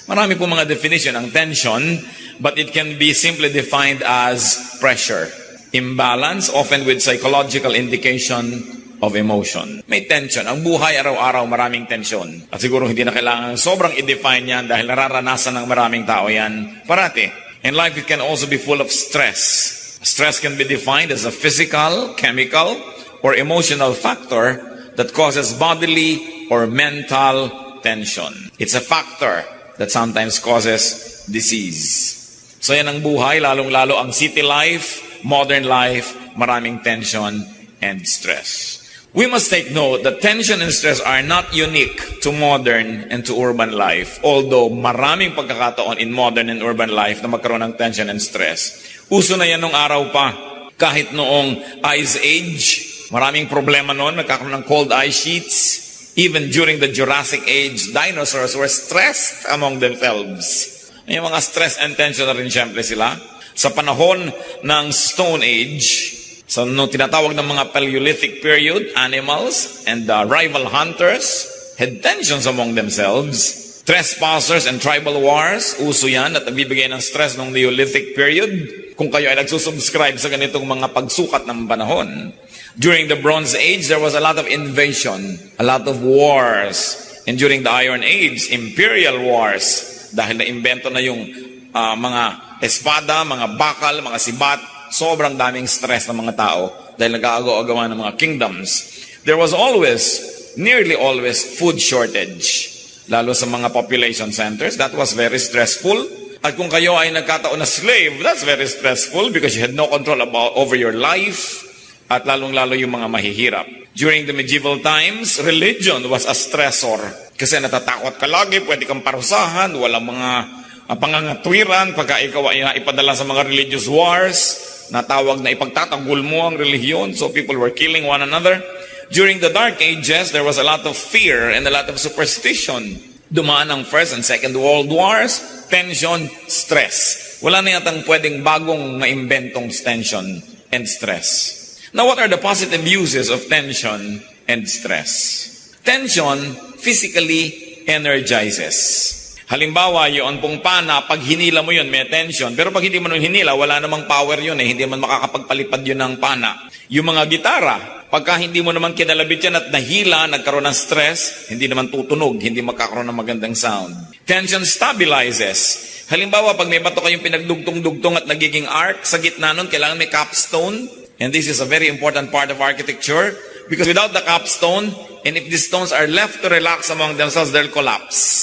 Marami po mga definition ang tension, but it can be simply defined as pressure. Imbalance, often with psychological indication of emotion. May tension. Ang buhay araw-araw maraming tension. At siguro hindi na kailangan sobrang i-define yan dahil nararanasan ng maraming tao yan parati. In life, it can also be full of stress. Stress can be defined as a physical, chemical, or emotional factor that causes bodily or mental tension. It's a factor that sometimes causes disease. So yan ang buhay, lalong-lalo ang city life, modern life, maraming tension and stress. We must take note that tension and stress are not unique to modern and to urban life, although maraming pagkakataon in modern and urban life na magkaroon ng tension and stress. Uso na yan nung araw pa. Kahit noong Ice Age, maraming problema noon, nagkakaroon ng cold ice sheets. Even during the Jurassic Age, dinosaurs were stressed among themselves. May mga stress and tension na rin siyempre sila. Sa panahon ng Stone Age, so nung tinatawag ng mga Paleolithic period, animals and rival hunters had tensions among themselves. Trespassers and tribal wars, uso yan at nagbibigay ng stress ng Neolithic period. Kung kayo ay nagsusubscribe sa ganitong mga pagsukat ng panahon. During the Bronze Age, there was a lot of invasion, a lot of wars. And during the Iron Age, imperial wars. Dahil na-invento na yung mga espada, mga bakal, mga sibat, sobrang daming stress ng mga tao dahil nag-aagaw-agawan ng mga kingdoms. There was always, nearly always, food shortage. Lalo sa mga population centers, that was very stressful. At kung kayo ay nagkataon na slave, that's very stressful because you had no control over your life at lalong-lalo yung mga mahihirap. During the medieval times, religion was a stressor. Kasi natatakot ka lagi, pwede kang parusahan, walang mga pangangatwiran pagka ikaw ay ipadala sa mga religious wars. Natawag na ipagtatanggol mo ang relihiyon, so people were killing one another. During the Dark Ages, there was a lot of fear and a lot of superstition. Dumaan ang First and Second World Wars, tension, stress. Wala na yatang pwedeng bagong maimbentong tension and stress. Now, what are the positive uses of tension and stress? Tension physically energizes. Halimbawa, yun pong pana, pag hinila mo yun, may tension. Pero pag hindi mo nun hinila, wala namang power yun eh. Hindi man makakapagpalipad yun ng pana. Yung mga gitara, pagka hindi mo naman kinalabit yan at nahila, nagkaroon ng stress, hindi naman tutunog, hindi magkakaroon ng magandang sound. Tension stabilizes. Halimbawa, pag may bato kayong pinagdugtong-dugtong at nagiging arc, sa gitna nun, kailangan may capstone. And this is a very important part of architecture. Because without the capstone, and if these stones are left to relax among themselves, they'll collapse.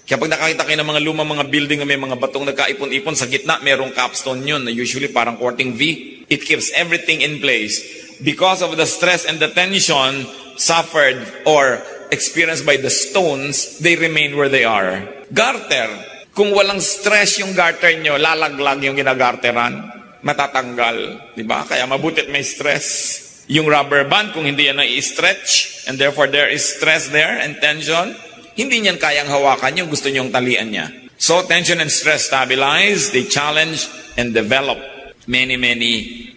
Kaya pag nakakita kayo ng mga lumang mga building na may mga batong nagkaipon-ipon, sa gitna merong capstone yun na usually parang courting V. It keeps everything in place. Because of the stress and the tension suffered or experienced by the stones, they remain where they are. Garter. Kung walang stress yung garter nyo, lalaglag yung ginagarteran. Matatanggal. Diba? Kaya mabutit may stress. Yung rubber band, kung hindi yan na-i-stretch, and therefore there is stress there and tension, hindi niyan kayang hawakan yung gusto niyong talian niya. So, tension and stress stabilize, they challenge and develop many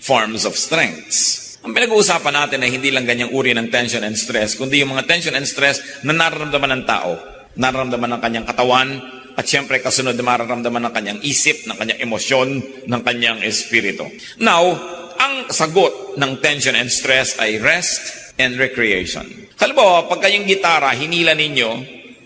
forms of strengths. Ang pinag-uusapan natin ay hindi lang ganyang uri ng tension and stress, kundi yung mga tension and stress na nararamdaman ng tao, nararamdaman ng kanyang katawan, at siyempre kasunod na mararamdaman ng kanyang isip, ng kanyang emosyon, ng kanyang espiritu. Now, ang sagot ng tension and stress ay rest and recreation. Halimbawa, pag kayong gitara, hinila ninyo,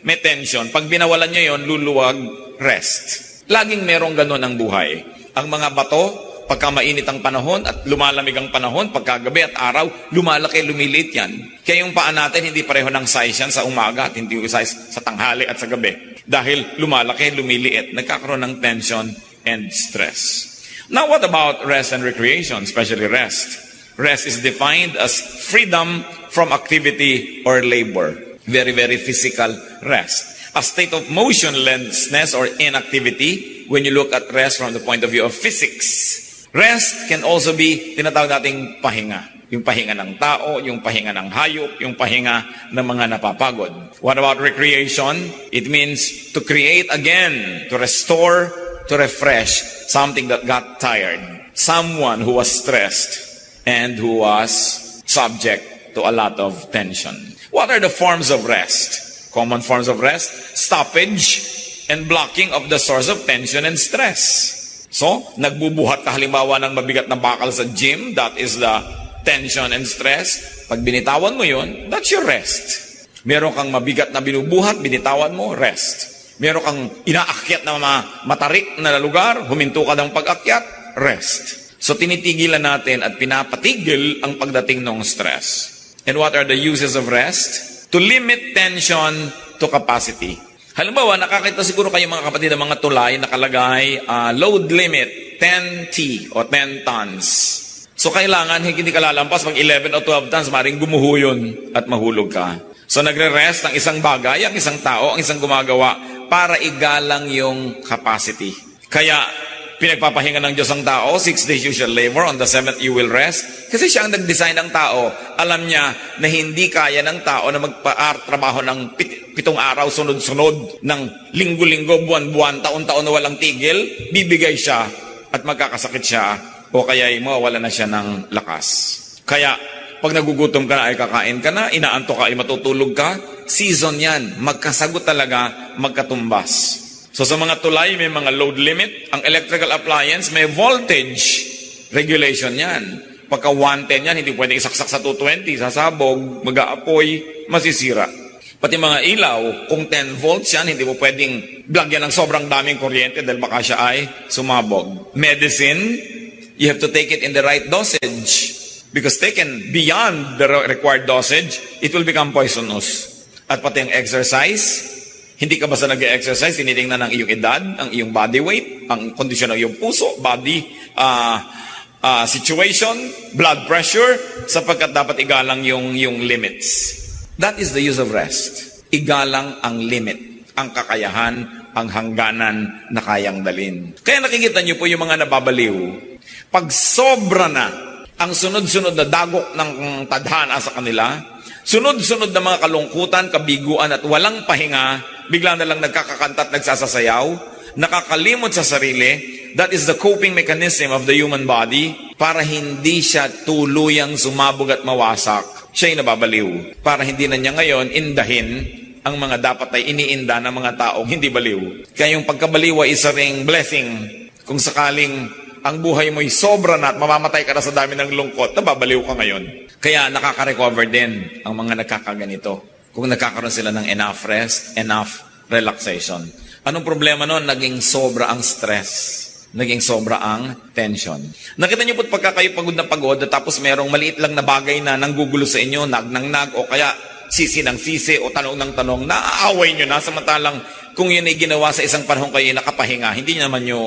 may tension. Pag binawalan nyo yon, luluwag, rest. Laging merong ganun ang buhay. Ang mga bato, pagka mainit ang panahon at lumalamig ang panahon, pagka gabi at araw, lumalaki, lumiliit yan. Kaya yung paa natin, hindi pareho ng size yan sa umaga at hindi size sa tanghali at sa gabi. Dahil lumalaki, lumiliit, nagkakaroon ng tension and stress. Now, what about rest and recreation, especially rest? Rest is defined as freedom from activity or labor. Very physical rest. A state of motionlessness or inactivity when you look at rest from the point of view of physics. Rest can also be tinatawag nating pahinga. Yung pahinga ng tao, yung pahinga ng hayop, yung pahinga ng mga napapagod. What about recreation? It means to create again, to restore, to refresh something that got tired. Someone who was stressed and who was subject to a lot of tension. What are the forms of rest? Common forms of rest: stoppage, and blocking of the source of tension and stress. So, nagbubuhat ka halimbawa ng mabigat na bakal sa gym, that is the tension and stress. Pag binitawan mo yun, that's your rest. Meron kang mabigat na binubuhat, binitawan mo, rest. Meron kang inaakyat na matarik na lugar, huminto ka ng pag-akyat, rest. So, tinitigilan natin at pinapatigil ang pagdating ng stress. And what are the uses of rest? To limit tension to capacity. Halimbawa, nakakita siguro kayo mga kapatid ng mga tulay nakalagay load limit 10T o 10 tons. So kailangan hindi ka lalampas pag 11 o 12 tons, maring gumuho yun at mahulog ka. So nagre-rest ang isang bagay, ang isang tao, ang isang gumagawa para igalang yung capacity. Kaya pinagpapahinga ng Diyos ang tao, 6 days you shall labor, on the 7th you will rest. Kasi siya ang nag-design ng tao. Alam niya na hindi kaya ng tao na magpa-trabaho ng 7 araw sunod-sunod, ng linggo-linggo, buwan-buwan, taon-taon na walang tigil. Bibigay siya at magkakasakit siya o kaya mawawala na siya ng lakas. Kaya pag nagugutom ka na ay kakain ka na, inaantok ka ay matutulog ka, season yan. Magkasagot talaga, magkatumbas. So sa mga tulay, may mga load limit. Ang electrical appliance, may voltage regulation yan. Pagka 110 yan, hindi pwedeng isaksak sa 220, sasabog, mag-aapoy, masisira. Pati mga ilaw, kung 10 volts yan, hindi mo pwedeng lagyan ng sobrang daming kuryente dahil baka siya ay sumabog. Medicine, you have to take it in the right dosage. Because taken beyond the required dosage, it will become poisonous. At pati ang exercise, hindi ka basta nag-exercise, tinitingnan ang iyong edad, ang iyong body weight, ang kondisyon ng iyong puso, body situation, blood pressure, sapagkat dapat igalang yung limits. That is the use of rest. Igalang ang limit, ang kakayahan, ang hangganan na kayang dalin. Kaya nakikita niyo po yung mga nababaliw. Pag sobra na ang sunod-sunod na dagok ng tadhana sa kanila, sunod-sunod na mga kalungkutan, kabiguan at walang pahinga, bigla na lang nagkakakanta at nagsasasayaw, nakakalimot sa sarili. That is the coping mechanism of the human body para hindi siya tuluyang sumabog at mawasak. Siya'y nababaliw. Para hindi na niya ngayon indahin ang mga dapat ay iniinda ng mga taong hindi baliw. Kaya yung pagkabaliw ay isa ring blessing. Kung sakaling ang buhay mo'y sobra na at mamamatay ka na sa dami ng lungkot, nababaliw ka ngayon. Kaya nakaka-recover din ang mga nagkakaganito. Kung nagkakaroon sila ng enough rest, enough relaxation. Anong problema noon? Naging sobra ang stress. Naging sobra ang tension. Nakita niyo po pagka kayo pagod na pagod, tapos merong maliit lang na bagay na nanggugulo sa inyo, nag o kaya sisi ng sisi o tanong ng tanong, naaaway nyo na, samantalang kung yun ay ginawa sa isang panahon kayo nakapahinga, hindi nyo naman nyo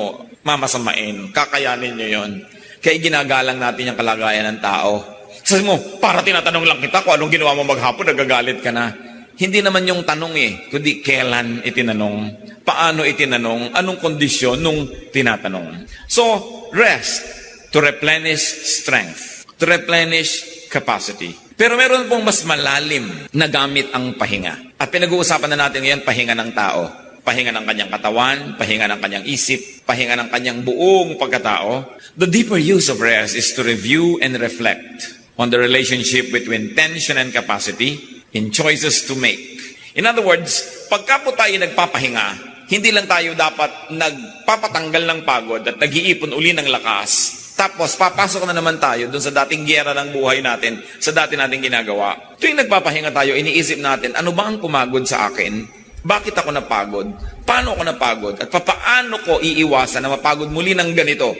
mamasamain, kakayanin nyo yun. Kaya ginagalang natin yung kalagayan ng tao. Sabi mo, para tinatanong lang kita kung anong ginawa mo maghapon, nagagalit ka na. Hindi naman yung tanong kundi kailan itinanong, paano itinanong, anong kondisyon nung tinatanong. So, rest to replenish strength, to replenish capacity. Pero meron pong mas malalim na gamit ang pahinga. At pinag-uusapan na natin ngayon, pahinga ng tao. Pahinga ng kanyang katawan, pahinga ng kanyang isip, pahinga ng kanyang buong pagkatao. The deeper use of rest is to review and reflect on the relationship between tension and capacity in choices to make. In other words, pagka po tayo nagpapahinga, hindi lang tayo dapat nagpapatanggal ng pagod at nag-iipon uli ng lakas. Tapos, papasok na naman tayo dun sa dating giyera ng buhay natin, sa dati nating ginagawa. Tuwing nagpapahinga tayo, iniisip natin, ano ba ang pumagod sa akin? Bakit ako napagod? Paano ako napagod? At paano ko iiwasan na mapagod muli ng ganito?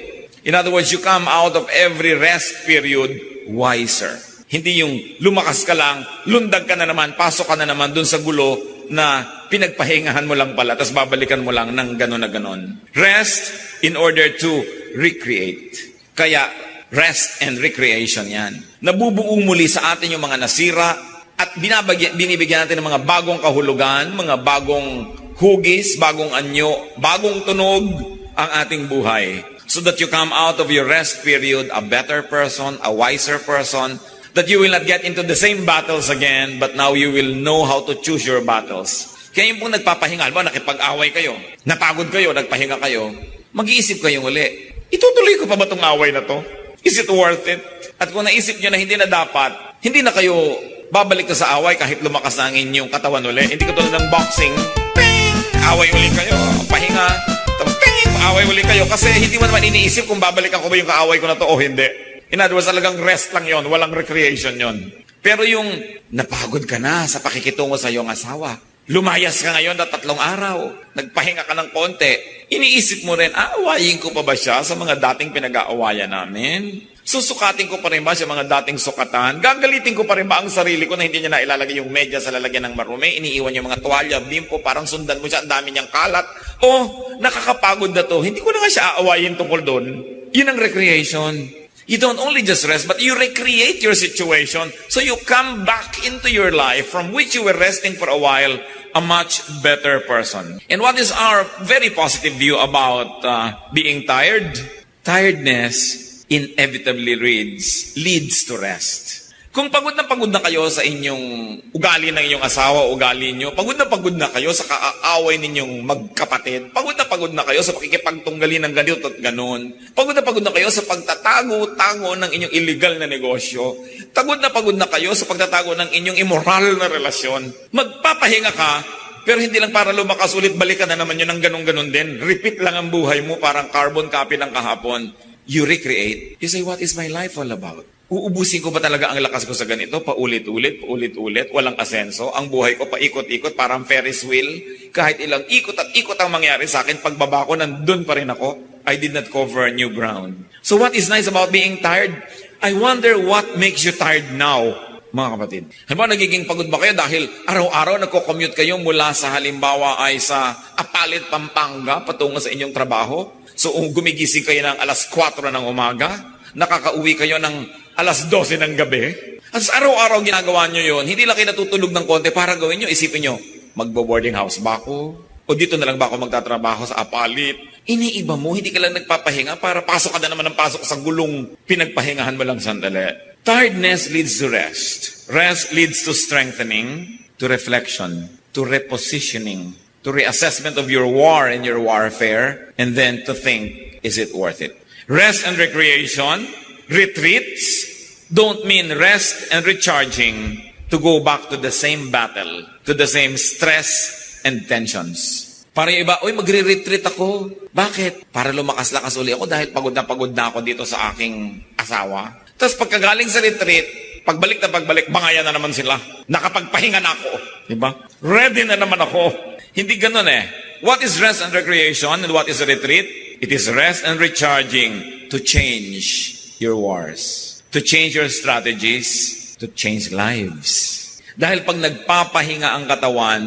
In other words, you come out of every rest period wiser. Hindi yung lumakas ka lang, lundag ka na naman, pasok ka na naman dun sa gulo na pinagpahingahan mo lang pala, tapos babalikan mo lang ng gano'n na gano'n. Rest in order to recreate. Kaya, rest and recreation yan. Nabubuo muli sa atin yung mga nasira at binibigyan natin ng mga bagong kahulugan, mga bagong hugis, bagong anyo, bagong tunog ang ating buhay. So that you come out of your rest period a better person, a wiser person, that you will not get into the same battles again, but now you will know how to choose your battles. Kaya yung pong nagpapahinga, nakipag-away kayo, napagod kayo, nagpahinga kayo, mag-iisip kayo uli, itutuloy ko pa ba itong away na to? Is it worth it? At kung naisip nyo na hindi na dapat, hindi na kayo babalik na sa away kahit lumakas na ang inyong katawan uli. Hindi katulad ng boxing, ping! Away uli kayo. ha. Tapos, paaway uli kayo kasi hindi mo naman iniisip kung babalikan ko ba yung kaaway ko na to o hindi. In other words, talagang rest lang yon, walang recreation yon. Pero yung napagod ka na sa pakikitungo sa iyong asawa, lumayas ka ngayon na 3 araw, nagpahinga ka ng konti, iniisip mo rin, aawayin ko pa ba siya sa mga dating pinag-aawayan namin? Susukatin ko pa rin ba sa mga dating sukatan? Gagalitin ko pa rin ba ang sarili ko na hindi niya na ilalagay yung media sa lalagyan ng marumi? Iniiwan niya mga tuwalya, bimpo, parang sundan mo siya, ang dami niyang kalat. Nakakapagod na to. Hindi ko na nga siya aawayin tungkol doon. Yun ang recreation. You don't only just rest, but you recreate your situation. So you come back into your life from which you were resting for a while, a much better person. And what is our very positive view about being tired? Tiredness inevitably leads to rest. Kung pagod na kayo sa inyong ugali ng inyong asawa, ugali nyo, pagod na kayo sa kaaaway ninyong magkapatid, pagod na kayo sa pakikipagtunggali ng ganito at ganon, pagod na kayo sa pagtatago-tago ng inyong illegal na negosyo, pagod na kayo sa pagtatago ng inyong immoral na relasyon, magpapahinga ka, pero hindi lang para lumakas ulit, balikan na naman yun ng ganon-ganon din. Repeat lang ang buhay mo, parang carbon copy ng kahapon. You recreate. You say, what is my life all about? Uubusin ko ba talaga ang lakas ko sa ganito? Paulit-ulit, walang asenso. Ang buhay ko paikot-ikot, parang Ferris wheel. Kahit ilang ikot at ikot ang mangyari sa akin, pagbaba ko, nandun pa rin ako. I did not cover new ground. So what is nice about being tired? I wonder what makes you tired now, mga kapatid. Halimbawa, nagiging pagod ba kayo dahil araw-araw nagko-commute kayo mula sa halimbawa ay sa Apalit, Pampanga, patungo sa inyong trabaho? So, gumigising kayo ng alas 4 ng umaga, nakakauwi kayo ng alas 12 ng gabi. At sa araw-araw ginagawa nyo yun, hindi lang kayo natutulog ng konti para gawin nyo, isipin nyo, magbo-boarding house ba ako? O dito na lang ba ako magtatrabaho sa Apalit? Iniiba mo, hindi ka lang nagpapahinga para pasok ka na naman ng pasok sa gulong pinagpahingahan mo lang sandali. Tiredness leads to rest. Rest leads to strengthening, to reflection, to repositioning, to reassessment of your war and your warfare, and then to think, is it worth it? Rest and recreation, retreats, don't mean rest and recharging to go back to the same battle, to the same stress and tensions. Para yung iba, magre-retreat ako. Bakit? Para lumakas-lakas uli ako dahil pagod na ako dito sa aking asawa. Tapos pagkagaling sa retreat, pagbalik, bangayan na naman sila. Nakapagpahinga na ako. Diba? Ready na naman ako. Hindi ganun eh. What is rest and recreation and what is a retreat? It is rest and recharging to change your wars, to change your strategies, to change lives. Dahil pag nagpapahinga ang katawan,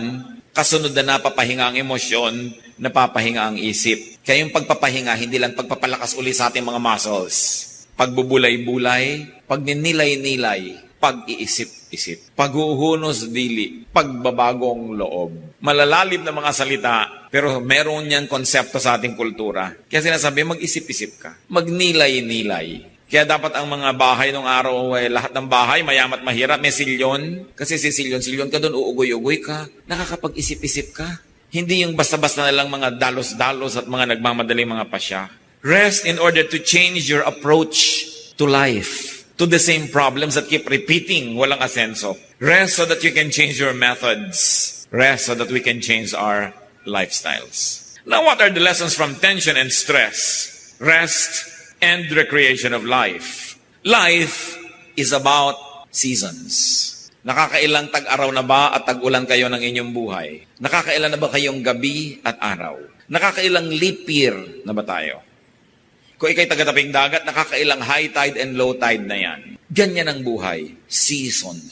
kasunod na napapahinga ang emosyon, napapahinga ang isip. Kaya yung pagpapahinga, hindi lang pagpapalakas uli sa ating mga muscles. Pagbubulay-bulay, pagninilay-nilay, pag-iisip-isip, paghuhunos dili, pagbabagong loob. Malalalim na mga salita, pero meron niyang konsepto sa ating kultura. Kaya sinasabi, mag-isip-isip ka, magnilay-nilay. Kaya dapat ang mga bahay nung araw, lahat ng bahay, mayamat mahirap, may silyon. Kasi si silyon ka doon, uugoy-ugoy ka, nakakapag-isip-isip ka. Hindi yung basta-basta na lang mga dalos-dalos at mga nagmamadaling mga pasya. Rest in order to change your approach to life, to the same problems that keep repeating, walang asenso. Rest so that you can change your methods. Rest so that we can change our lifestyles. Now, what are the lessons from tension and stress? Rest and recreation of life. Life is about seasons. Nakakailang tag-araw na ba at tag-ulan kayo ng inyong buhay? Nakakailan na ba kayong gabi at araw? Nakakailang leap year na ba tayo? Kung ikay taga-taping dagat, nakakailang high tide and low tide na yan. Ganyan ang buhay. Seasons.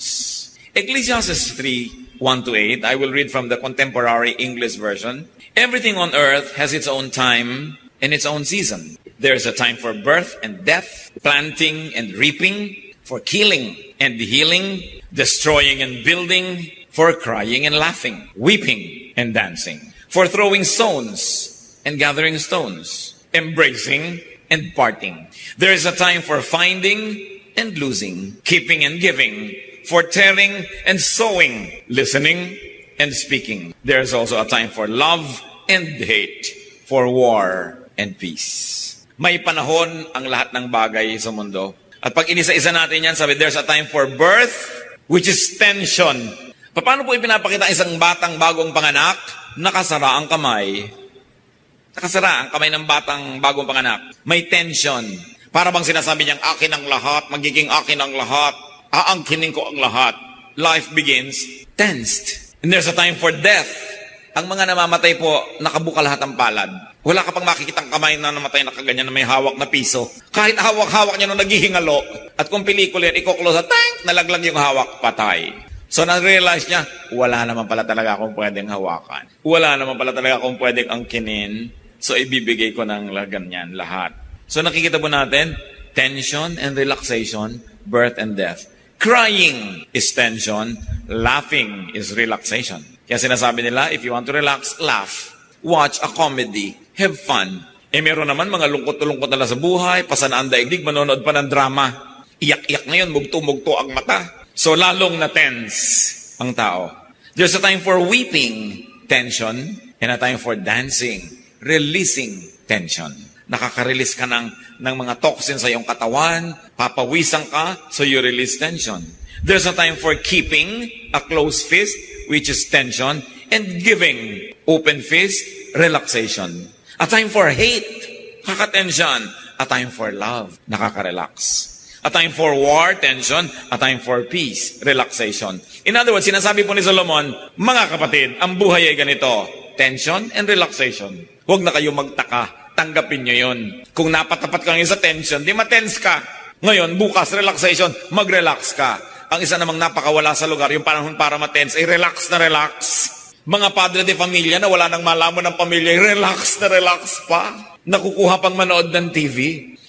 Ecclesiastes 3, 1-8, I will read from the contemporary English version. Everything on earth has its own time and its own season. There is a time for birth and death, planting and reaping, for killing and healing, destroying and building, for crying and laughing, weeping and dancing, for throwing stones and gathering stones, embracing and parting. There is a time for finding and losing, keeping and giving, for tearing and sowing, listening and speaking. There is also a time for love and hate, for war and peace. May panahon ang lahat ng bagay sa mundo. At pag inisa-isa natin yan, sabi, there's a time for birth, which is tension. Paano po ipinapakita isang batang bagong panganak? Nakasara ang kamay. Nakasara ang kamay ng batang bagong panganak. May tension. Para bang sinasabi niyang akin ang lahat, magiging akin ang lahat, aangkinin ko ang lahat. Life begins tensed. And there's a time for death. Ang mga namamatay po, nakabuka lahat ang palad. Wala ka pang makikitang kamay na namatay na kaganyan na may hawak na piso. Kahit hawak-hawak niya nung naghihingalo. At kung pelikula yan, iko-close, tank, nalaglag yung hawak, patay. So na-realize niya, wala naman pala talaga akong pwedeng hawakan. Wala naman pala talaga akong pwedeng angkinin. So ibibigay ko ng ganyan lahat. So nakikita po natin, tension and relaxation, birth and death. Crying is tension, laughing is relaxation. Kaya sinasabi nila, if you want to relax, laugh. Watch a comedy. Have fun. Meron naman mga lungkot-lungkot na sa buhay, pasanaan daigdig, manonood pa ng drama. Iyak-iyak ngayon, mugto-mugto ang mata. So lalong na-tense ang tao. There's a time for weeping, tension, and a time for dancing, releasing tension. Nakaka-release ka ng mga toxins sa iyong katawan, papawisan ka, so you release tension. There's a time for keeping a closed fist, which is tension, and giving open fist, relaxation. A time for hate, kaka-tension. A time for love, nakaka-relax. A time for war, tension. A time for peace, relaxation. In other words, sinasabi po ni Solomon, mga kapatid, ang buhay ay ganito, tension and relaxation. Huwag na kayo magtaka, tanggapin nyo yun. Kung napatapat ka ngayon sa tension, di matense ka. Ngayon, bukas, relaxation, mag-relax ka. Ang isa namang napakawala sa lugar, yung panahon para matense, ay relax na relax. Mga padre de familia na wala nang malaman ng pamilya, relax na relax pa. Nakukuha pang manood ng TV.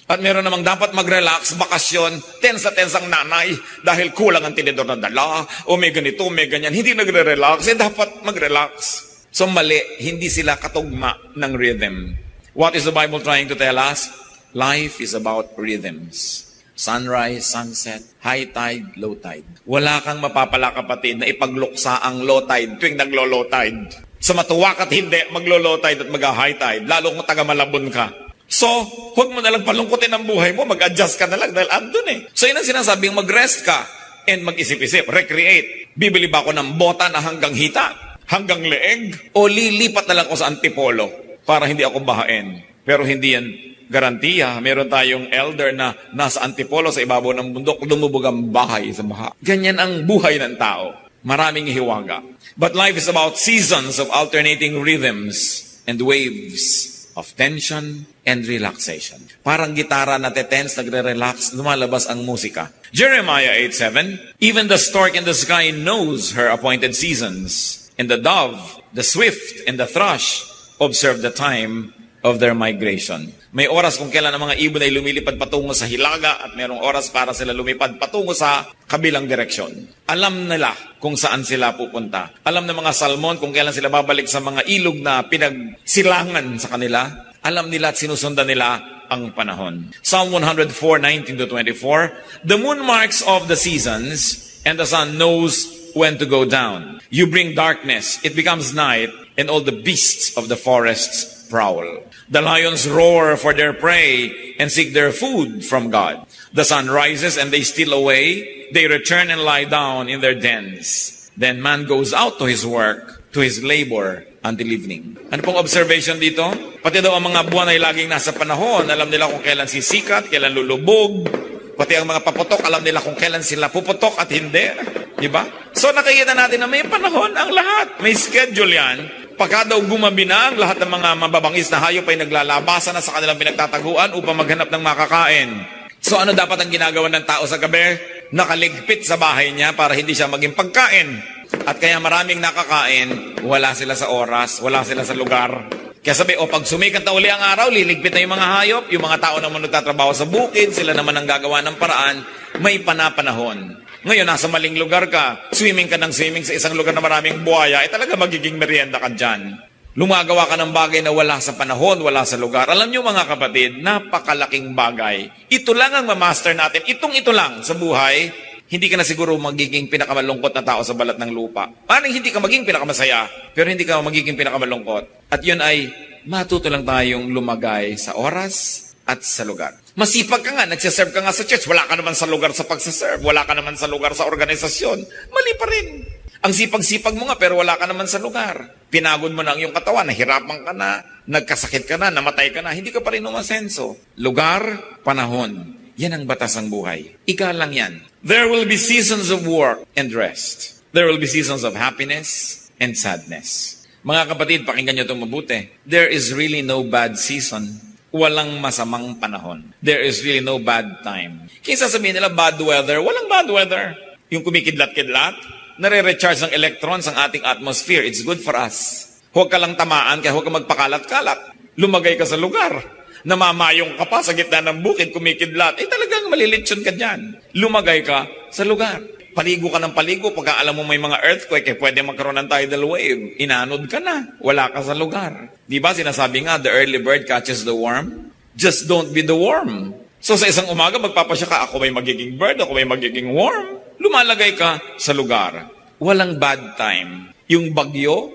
At meron namang dapat mag-relax, bakasyon, tense ang nanay dahil kulang ang tinidor na dala, o may ganito, may ganyan. Hindi nagre-relax, dapat mag-relax. So mali, hindi sila katugma ng rhythm. What is the Bible trying to tell us? Life is about rhythms. Sunrise, sunset, high tide, low tide. Wala kang mapapala kapatid na ipagluksa ang low tide tuwing naglo-low tide. Sa matuwak at hindi, maglo-low tide at mag-high tide, lalo kung taga-Malabon ka. So, huwag mo nalang palungkutin ang buhay mo, mag-adjust ka na lang dahil andun eh. So, yun ang sinasabing mag-rest ka and mag-isip-isip, recreate. Bibili ba ako ng bota na hanggang hita, hanggang leeg, o lilipat na lang ako sa antipolo para hindi ako bahain? Pero hindi yan garantiya. Meron tayong elder na nasa antipolo sa ibabaw ng bundok, lumubog ang bahay sa baha. Ganyan ang buhay ng tao. Maraming hiwaga. But life is about seasons of alternating rhythms and waves of tension and relaxation. Parang gitara na tense, nagre-relax, lumalabas ang musika. Jeremiah 8:7, even the stork in the sky knows her appointed seasons, and the dove, the swift, and the thrush observe the time of their migration. May oras kung kailan ang mga ibon ay lumilipad patungo sa hilaga at mayroong oras para sila lumipad patungo sa kabilang direksyon. Alam nila kung saan sila pupunta. Alam ng mga salmon kung kailan sila babalik sa mga ilog na pinagsilangan sa kanila. Alam nila at sinusundan nila ang panahon. Psalm 104:19-24, the moon marks off the seasons and the sun knows when to go down. You bring darkness, it becomes night, and all the beasts of the forests prowl. The lions roar for their prey and seek their food from God. The sun rises and they steal away. They return and lie down in their dens. Then man goes out to his work, to his labor, until evening. Ano pong observation dito? Pati daw ang mga buwan ay laging nasa panahon. Alam nila kung kailan sisikat, kailan lulubog. Pati ang mga paputok, alam nila kung kailan sila puputok at hindi. Diba? So nakikita natin na may panahon ang lahat. May schedule yan. Pagka daw gumabi na ang lahat ng mga mababangis na hayop ay naglalabasan na sa kanilang pinagtataguan upang maghanap ng makakain. So ano dapat ang ginagawa ng tao sa gabi? Nakaligpit sa bahay niya para hindi siya maging pagkain. At kaya maraming nakakain, wala sila sa oras, wala sila sa lugar. Kaya sabi, pag sumikat na uli ang araw, liligpit na yung mga hayop, yung mga tao naman nagtatrabaho sa bukid, sila naman ang gagawa ng paraan, may panapanahon. Ngayon, nasa maling lugar ka, swimming ka ng swimming sa isang lugar na maraming buhaya, talaga magiging merienda ka dyan. Lumagawa ka ng bagay na wala sa panahon, wala sa lugar. Alam nyo mga kapatid, napakalaking bagay. Ito lang ang mamaster natin. Ito lang sa buhay, hindi ka na siguro magiging pinakamalungkot na tao sa balat ng lupa. Parang hindi ka magiging pinakamasaya, pero hindi ka magiging pinakamalungkot. At yun ay, matuto lang tayong lumagay sa oras at sa lugar. Masipag ka nga, nagsiserve ka nga sa church, wala ka naman sa lugar sa pagsiserve, wala ka naman sa lugar sa organisasyon, mali pa rin. Ang sipag-sipag mo nga pero wala ka naman sa lugar. Pinagod mo na ang iyong katawan, nahirapan ka na, nagkasakit ka na, namatay ka na, hindi ka pa rin umasenso. Lugar, panahon. Yan ang batas ng buhay. Ika lang yan. There will be seasons of work and rest. There will be seasons of happiness and sadness. Mga kapatid, pakinggan nyo itong mabuti. There is really no bad season. Walang masamang panahon. There is really no bad time. Kaya sasabihin nila, bad weather. Walang bad weather. Yung kumikidlat-kidlat, nare-recharge ng electrons ang ating atmosphere. It's good for us. Huwag ka lang tamaan, kaya huwag ka magpakalat-kalat. Lumagay ka sa lugar. Namamayong ka pa sa gitna ng bukid, kumikidlat. Talagang malilitsyon ka dyan. Lumagay ka sa lugar. Paligo ka ng paligo. Pagka alam mo may mga earthquake, pwede magkaroon ng tidal wave. Inanod ka na. Wala ka sa lugar. Di ba sinasabi nga, the early bird catches the worm? Just don't be the worm. So sa isang umaga, magpapasya ka, ako may magiging bird, ako may magiging worm. Lumalagay ka sa lugar. Walang bad time. Yung bagyo,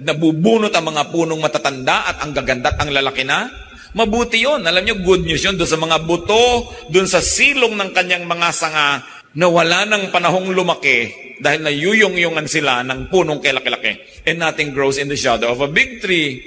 nabubunot ang mga punong matatanda at ang gaganda at ang lalaki na, mabuti yun. Alam nyo, good news yun. Doon sa mga buto, doon sa silong ng kanyang mga sanga, na wala ng panahong lumaki dahil nayuyong-yungan sila ng punong kalaki-laki. And nothing grows in the shadow of a big tree.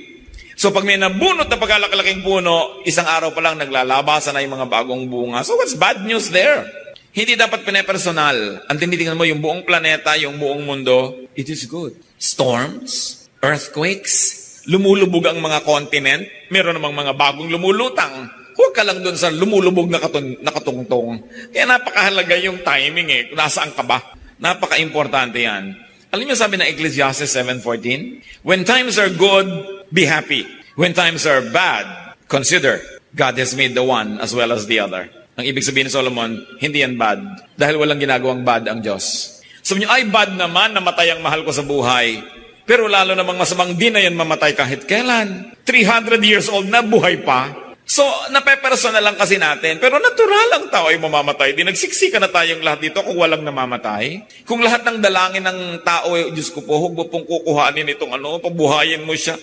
So pag may nabunot na pagkalaki-laking puno, isang araw pa lang naglalabasan na yung mga bagong bunga. So what's bad news there? Hindi dapat pinepersonal. Ang tinitingnan mo, yung buong planeta, yung buong mundo, it is good. Storms, earthquakes, lumulubog ang mga kontinent, meron namang mga bagong lumulutang. Huwag ka lang doon sa lumulubog na katungtong. Kaya napakahalaga yung timing Nasaan ka ba? Napaka-importante yan. Alam niyo sabi ng Ecclesiastes 7:14? When times are good, be happy. When times are bad, consider God has made the one as well as the other. Ang ibig sabihin ni Solomon, hindi yan bad. Dahil walang ginagawang bad ang Diyos. Sabi niyo, ay bad naman, namatay ang mahal ko sa buhay. Pero lalo namang masamang di na yan mamatay kahit kailan. 300 years old na, buhay pa. So, napepersonal lang kasi natin. Pero natural ang tao ay mamamatay. Di nagsiksika na tayong lahat dito kung walang namamatay. Kung lahat ng dalangin ng tao, Diyos ko po, huwag mo pong kukuhanin itong pabuhayin mo siya.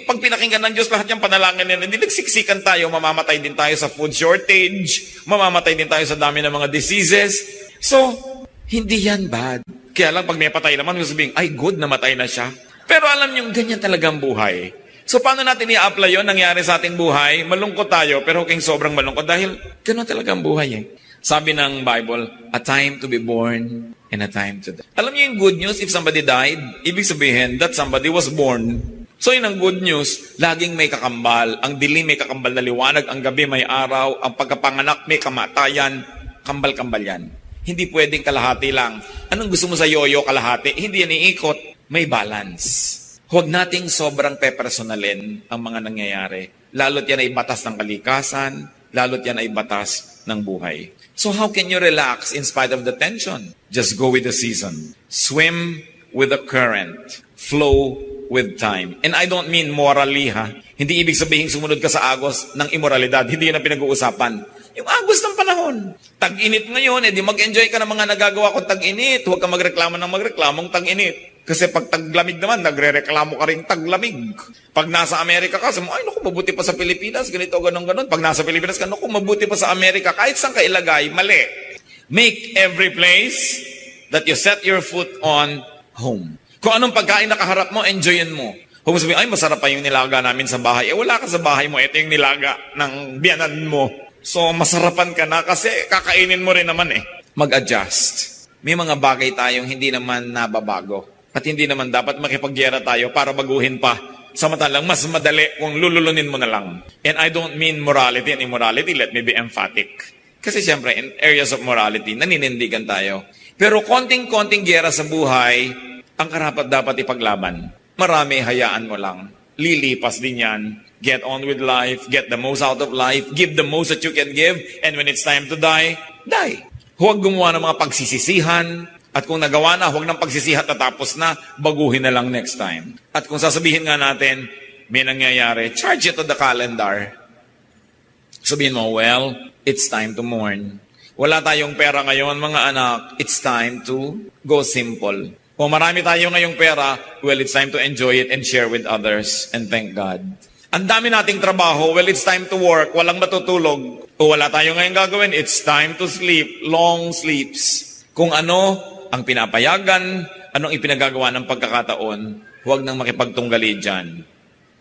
Pag pinakinggan ng Diyos lahat yung panalangin nila, hindi nagsiksikan tayo, mamamatay din tayo sa food shortage, mamamatay din tayo sa dami ng mga diseases. So, hindi yan bad. Kaya lang pag may patay naman, sabihin, ay good, namatay na siya. Pero alam niyo, ganyan talagang buhay. So, paano natin i-apply yun? Nangyari sa ating buhay, malungkot tayo, pero huwag sobrang malungkot dahil gano'n talagang buhay Sabi ng Bible, a time to be born and a time to die. Alam niyo yung good news, if somebody died, ibig sabihin that somebody was born. So, yun ang good news, laging may kakambal. Ang dilim may kakambal na liwanag, ang gabi may araw, ang pagkapanganak may kamatayan, kambal-kambal yan. Hindi pwedeng kalahati lang. Anong gusto mo sa yoyo kalahati? Hindi yan iikot. May balance. Huwag nating sobrang pepersonalin ang mga nangyayari. Lalo't yan ay batas ng kalikasan, lalo't yan ay batas ng buhay. So how can you relax in spite of the tension? Just go with the season. Swim with the current. Flow with time. And I don't mean morally, Hindi ibig sabihin sumunod ka sa agos ng immoralidad. Hindi yun ang pinag-uusapan. Yung agos ng panahon. Tag-init ngayon, di mag-enjoy ka ng mga nagagawa kung tag-init. Huwag ka magreklamo ng magreklamong tag-init. Kasi pag taglamig naman, nagre-reklamo ka rin taglamig. Pag nasa Amerika ka, sabi mo, ay naku, mabuti pa sa Pilipinas, ganito, ganon. Pag nasa Pilipinas ka, naku, mabuti pa sa Amerika. Kahit saan ka ilagay, mali. Make every place that you set your foot on home. Kung anong pagkain nakaharap mo, enjoyin mo. Huwag mo sabihin, ay masarap pa yung nilaga namin sa bahay. Wala ka sa bahay mo, ito yung nilaga ng biyanan mo. So, masarapan ka na kasi kakainin mo rin naman Mag-adjust. May mga bagay tayong hindi naman nababago. At hindi naman dapat makipagyera tayo para baguhin pa. Samantalang mas madali kung lululunin mo na lang. And I don't mean morality and immorality. Let me be emphatic. Kasi siyempre, in areas of morality, naninindigan tayo. Pero konting-konting gyera sa buhay, ang karapat dapat ipaglaban. Marami, hayaan mo lang. Lilipas din yan. Get on with life. Get the most out of life. Give the most that you can give. And when it's time to die, die. Huwag gumawa ng mga pagsisisihan. At kung nagawa na, huwag ng pagsisihat na tapos na, baguhin na lang next time. At kung sasabihin nga natin, may nangyayari, charge it to the calendar. Sabihin mo, well, it's time to mourn. Wala tayong pera ngayon, mga anak, it's time to go simple. Kung marami tayo ngayong pera, well, it's time to enjoy it and share with others and thank God. Ang dami nating trabaho, well, it's time to work, walang matutulog. Kung wala tayo ngayong gagawin, it's time to sleep, long sleeps. Kung ano ang pinapayagan Anong ipinagagawa ng pagkakataon? Huwag nang makipagtunggali dyan.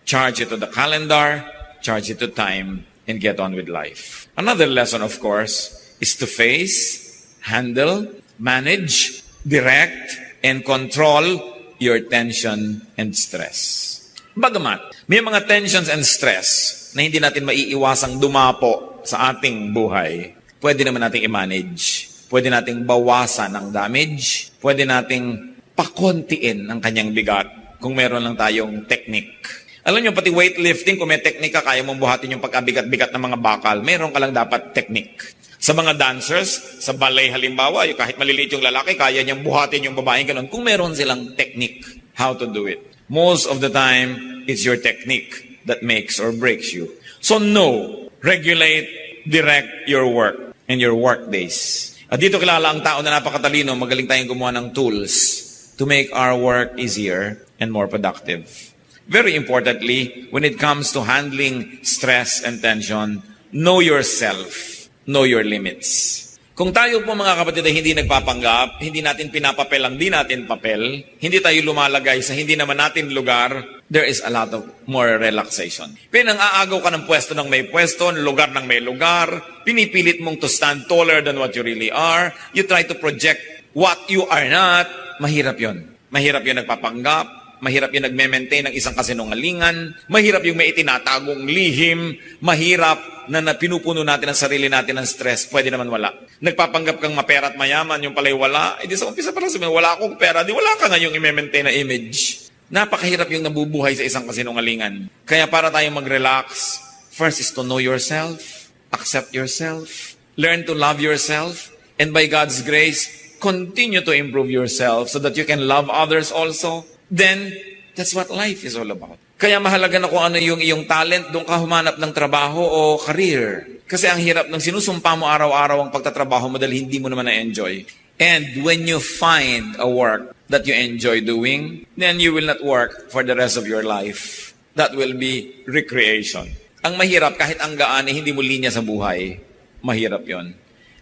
Charge it to the calendar, charge it to time, and get on with life. Another lesson, of course, is to face, handle, manage, direct, and control your tension and stress. Bagamat, may mga tensions and stress na hindi natin maiiwasang dumapo sa ating buhay, pwede naman nating i-manage. Pwede nating bawasan ang damage. Pwede nating pakontiin ang kanyang bigat kung meron lang tayong technique. Alam niyo, pati weightlifting, kung may technique ka, kaya mong buhatin yung pagkabigat-bigat ng mga bakal, meron ka lang dapat technique. Sa mga dancers, sa ballet halimbawa, yung kahit maliliit yung lalaki, kaya niyang buhatin yung babaeng ganun, kung meron silang technique how to do it. Most of the time, it's your technique that makes or breaks you. So know, regulate, direct your work and your work days. At dito kilala ang tao na napakatalino, magaling tayong gumawa ng tools to make our work easier and more productive. Very importantly, when it comes to handling stress and tension, know yourself, know your limits. Kung tayo po mga kapatid ay hindi nagpapanggap, hindi natin pinapapel ang di natin papel, hindi tayo lumalagay sa hindi naman natin lugar, there is a lot of more relaxation. Pinang-aagaw ka ng pwesto ng may pwesto, lugar ng may lugar, pinipilit mong to stand taller than what you really are, you try to project what you are not, mahirap yon. Mahirap yung nagpapanggap, mahirap yung nagme-maintain ng isang kasinungalingan, mahirap yung may itinatagong lihim, mahirap na pinupuno natin ang sarili natin ng stress, pwede naman wala. Nagpapanggap kang mapera at mayaman, yung pala'y wala, di sa umpisa parang sabihin, wala akong pera, di wala ka nga yung i-maintain na image. Napakahirap yung nabubuhay sa isang kasinungalingan. Kaya para tayong mag-relax, first is to know yourself, accept yourself, learn to love yourself, and by God's grace, continue to improve yourself so that you can love others also. Then, that's what life is all about. Kaya mahalaga na kung ano yung iyong talent, doon ka humanap ng trabaho o career. Kasi ang hirap ng sinusumpa mo araw-araw ang pagtatrabaho mo dahil hindi mo naman na-enjoy. And when you find a work that you enjoy doing, then you will not work for the rest of your life. That will be recreation. Ang mahirap, kahit ang gaan, hindi mo linya sa buhay. Mahirap yon.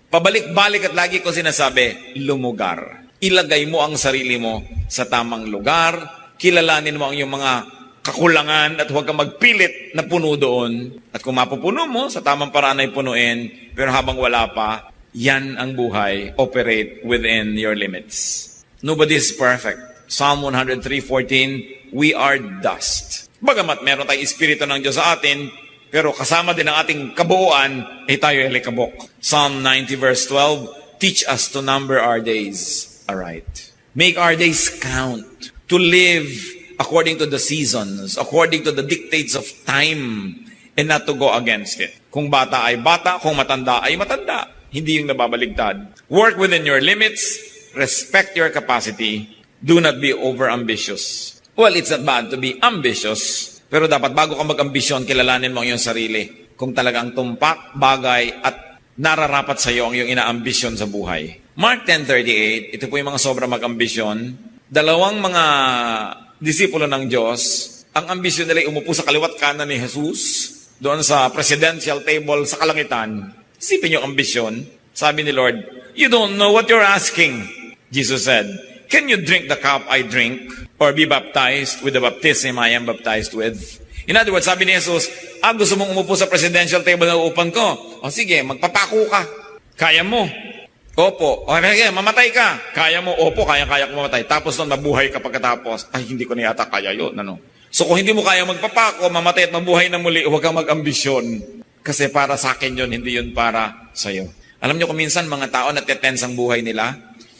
Pabalik-balik at lagi ko sinasabi, lumugar. Ilagay mo ang sarili mo sa tamang lugar, kilalanin mo ang iyong mga kakulangan at huwag kang magpilit na puno doon. At kung mapupuno mo, sa tamang paraan ay punuin, pero habang wala pa, yan ang buhay, operate within your limits. Nobody is perfect. Psalm 103:14, we are dust. Bagamat meron tayong Espiritu ng Diyos sa atin, pero kasama din ang ating kabuuan, tayo ay likabok. Psalm 90:12, teach us to number our days aright. Make our days count. To live according to the seasons, according to the dictates of time, and not to go against it. Kung bata ay bata, kung matanda ay matanda. Hindi yung nababaligtad. Work within your limits, respect your capacity, do not be over-ambitious. Well, it's not bad to be ambitious, pero dapat bago ka mag-ambisyon, kilalanin mo ang iyong sarili. Kung talagang tumpak, bagay, at nararapat sa iyo ang iyong inaambisyon sa buhay. Mark 10:38, ito po yung mga sobra mag-ambisyon. Dalawang mga disipulo ng Diyos, ang ambisyon nila ay umupo sa kaliwat kanan ni Jesus, doon sa presidential table sa kalangitan. Isipin yung ambisyon. Sabi ni Lord, you don't know what you're asking. Jesus said, can you drink the cup I drink, or be baptized with the baptism I am baptized with? In other words, sabi ni Jesus, gusto mong umupo sa presidential table na uupan ko? O sige, magpapako ka. Kaya mo. Opo. O sige, mamatay ka. Kaya mo. Opo, kaya ko mamatay. Tapos nun, mabuhay ka pagkatapos. Ay, hindi ko na yata kaya yun. Ano? So kung hindi mo kaya magpapako, mamatay at mabuhay na muli, huwag kang mag-ambisyon. Kasi para sa akin yun, hindi yun para sa'yo. Alam niyo kung minsan, mga tao natetense ang buhay nila,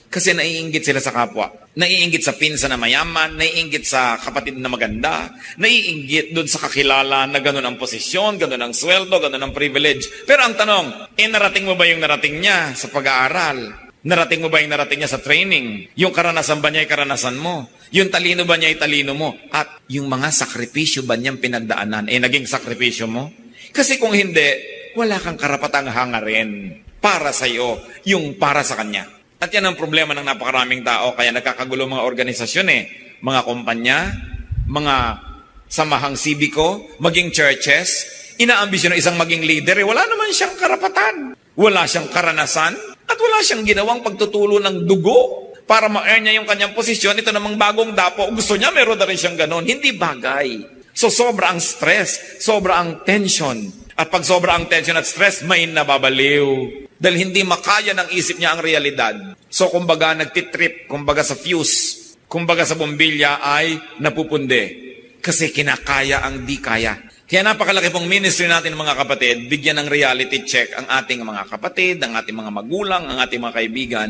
kasi naiinggit sila sa kapwa. Naiinggit sa pinsa na mayaman, naiinggit sa kapatid na maganda, naiinggit doon sa kakilala na ganun ang posisyon, ganun ang sweldo, ganun ang privilege. Pero ang tanong, narating mo ba yung narating niya sa pag-aaral? Narating mo ba yung narating niya sa training? Yung karanasan ba niya ay karanasan mo? Yung talino ba niya ay talino mo? At yung mga sakripisyo ba niyang pinagdaanan, naging sakripisyo mo? Kasi kung hindi, wala kang karapatang hangarin para sa iyo, yung para sa kanya. At yan ang problema ng napakaraming tao, kaya nagkakagulo mga organisasyon mga kumpanya, mga samahang sibiko, maging churches, inaambisyon ng isang maging leader, wala naman siyang karapatan. Wala siyang karanasan, at wala siyang ginawang pagtutulo ng dugo para ma-earn niya yung kanyang posisyon, ito namang bagong dapo, gusto niya, meron na rin siyang ganon. Hindi bagay. So, sobra ang stress, sobra ang tension. At pag sobra ang tension at stress, may nababaliw. Dahil hindi makaya ng isip niya ang realidad. So, kumbaga, nagtitrip, kumbaga sa fuse, kumbaga sa bombilya ay napupundi. Kasi kinakaya ang di kaya. Kaya napakalaki pong ministry natin mga kapatid, bigyan ng reality check ang ating mga kapatid, ang ating mga magulang, ang ating mga kaibigan,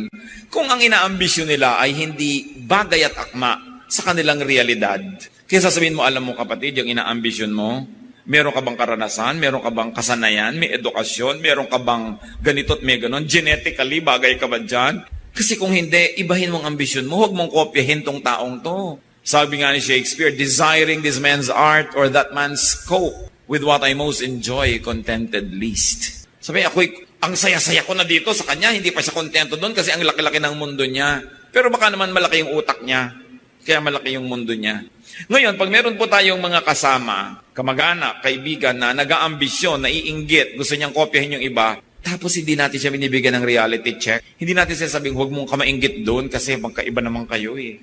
kung ang inaambisyon nila ay hindi bagay at akma sa kanilang realidad. Kaya sasabihin mo, alam mo kapatid, yung inaambisyon mo, meron ka bang karanasan, meron ka bang kasanayan, may edukasyon, meron ka bang ganito at may ganon, genetically, bagay ka ba dyan? Kasi kung hindi, ibahin mong ambisyon mo, huwag mong kopyahin tong taong to. Sabi nga ni Shakespeare, desiring this man's art or that man's cope with what I most enjoy, contented least. Sabi, ang saya-saya ko na dito sa kanya, hindi pa siya kontento doon kasi ang laki-laki ng mundo niya. Pero baka naman malaki yung utak niya, kaya malaki yung mundo niya. Ngayon, pag meron po tayong mga kasama, kamag-anak, kaibigan na nag-aambisyon, naiinggit, gusto niyang kopyahin yung iba, tapos hindi natin siya binibigyan ng reality check, hindi natin siya sabing, huwag mong kamainggit doon kasi magkaiba naman kayo eh.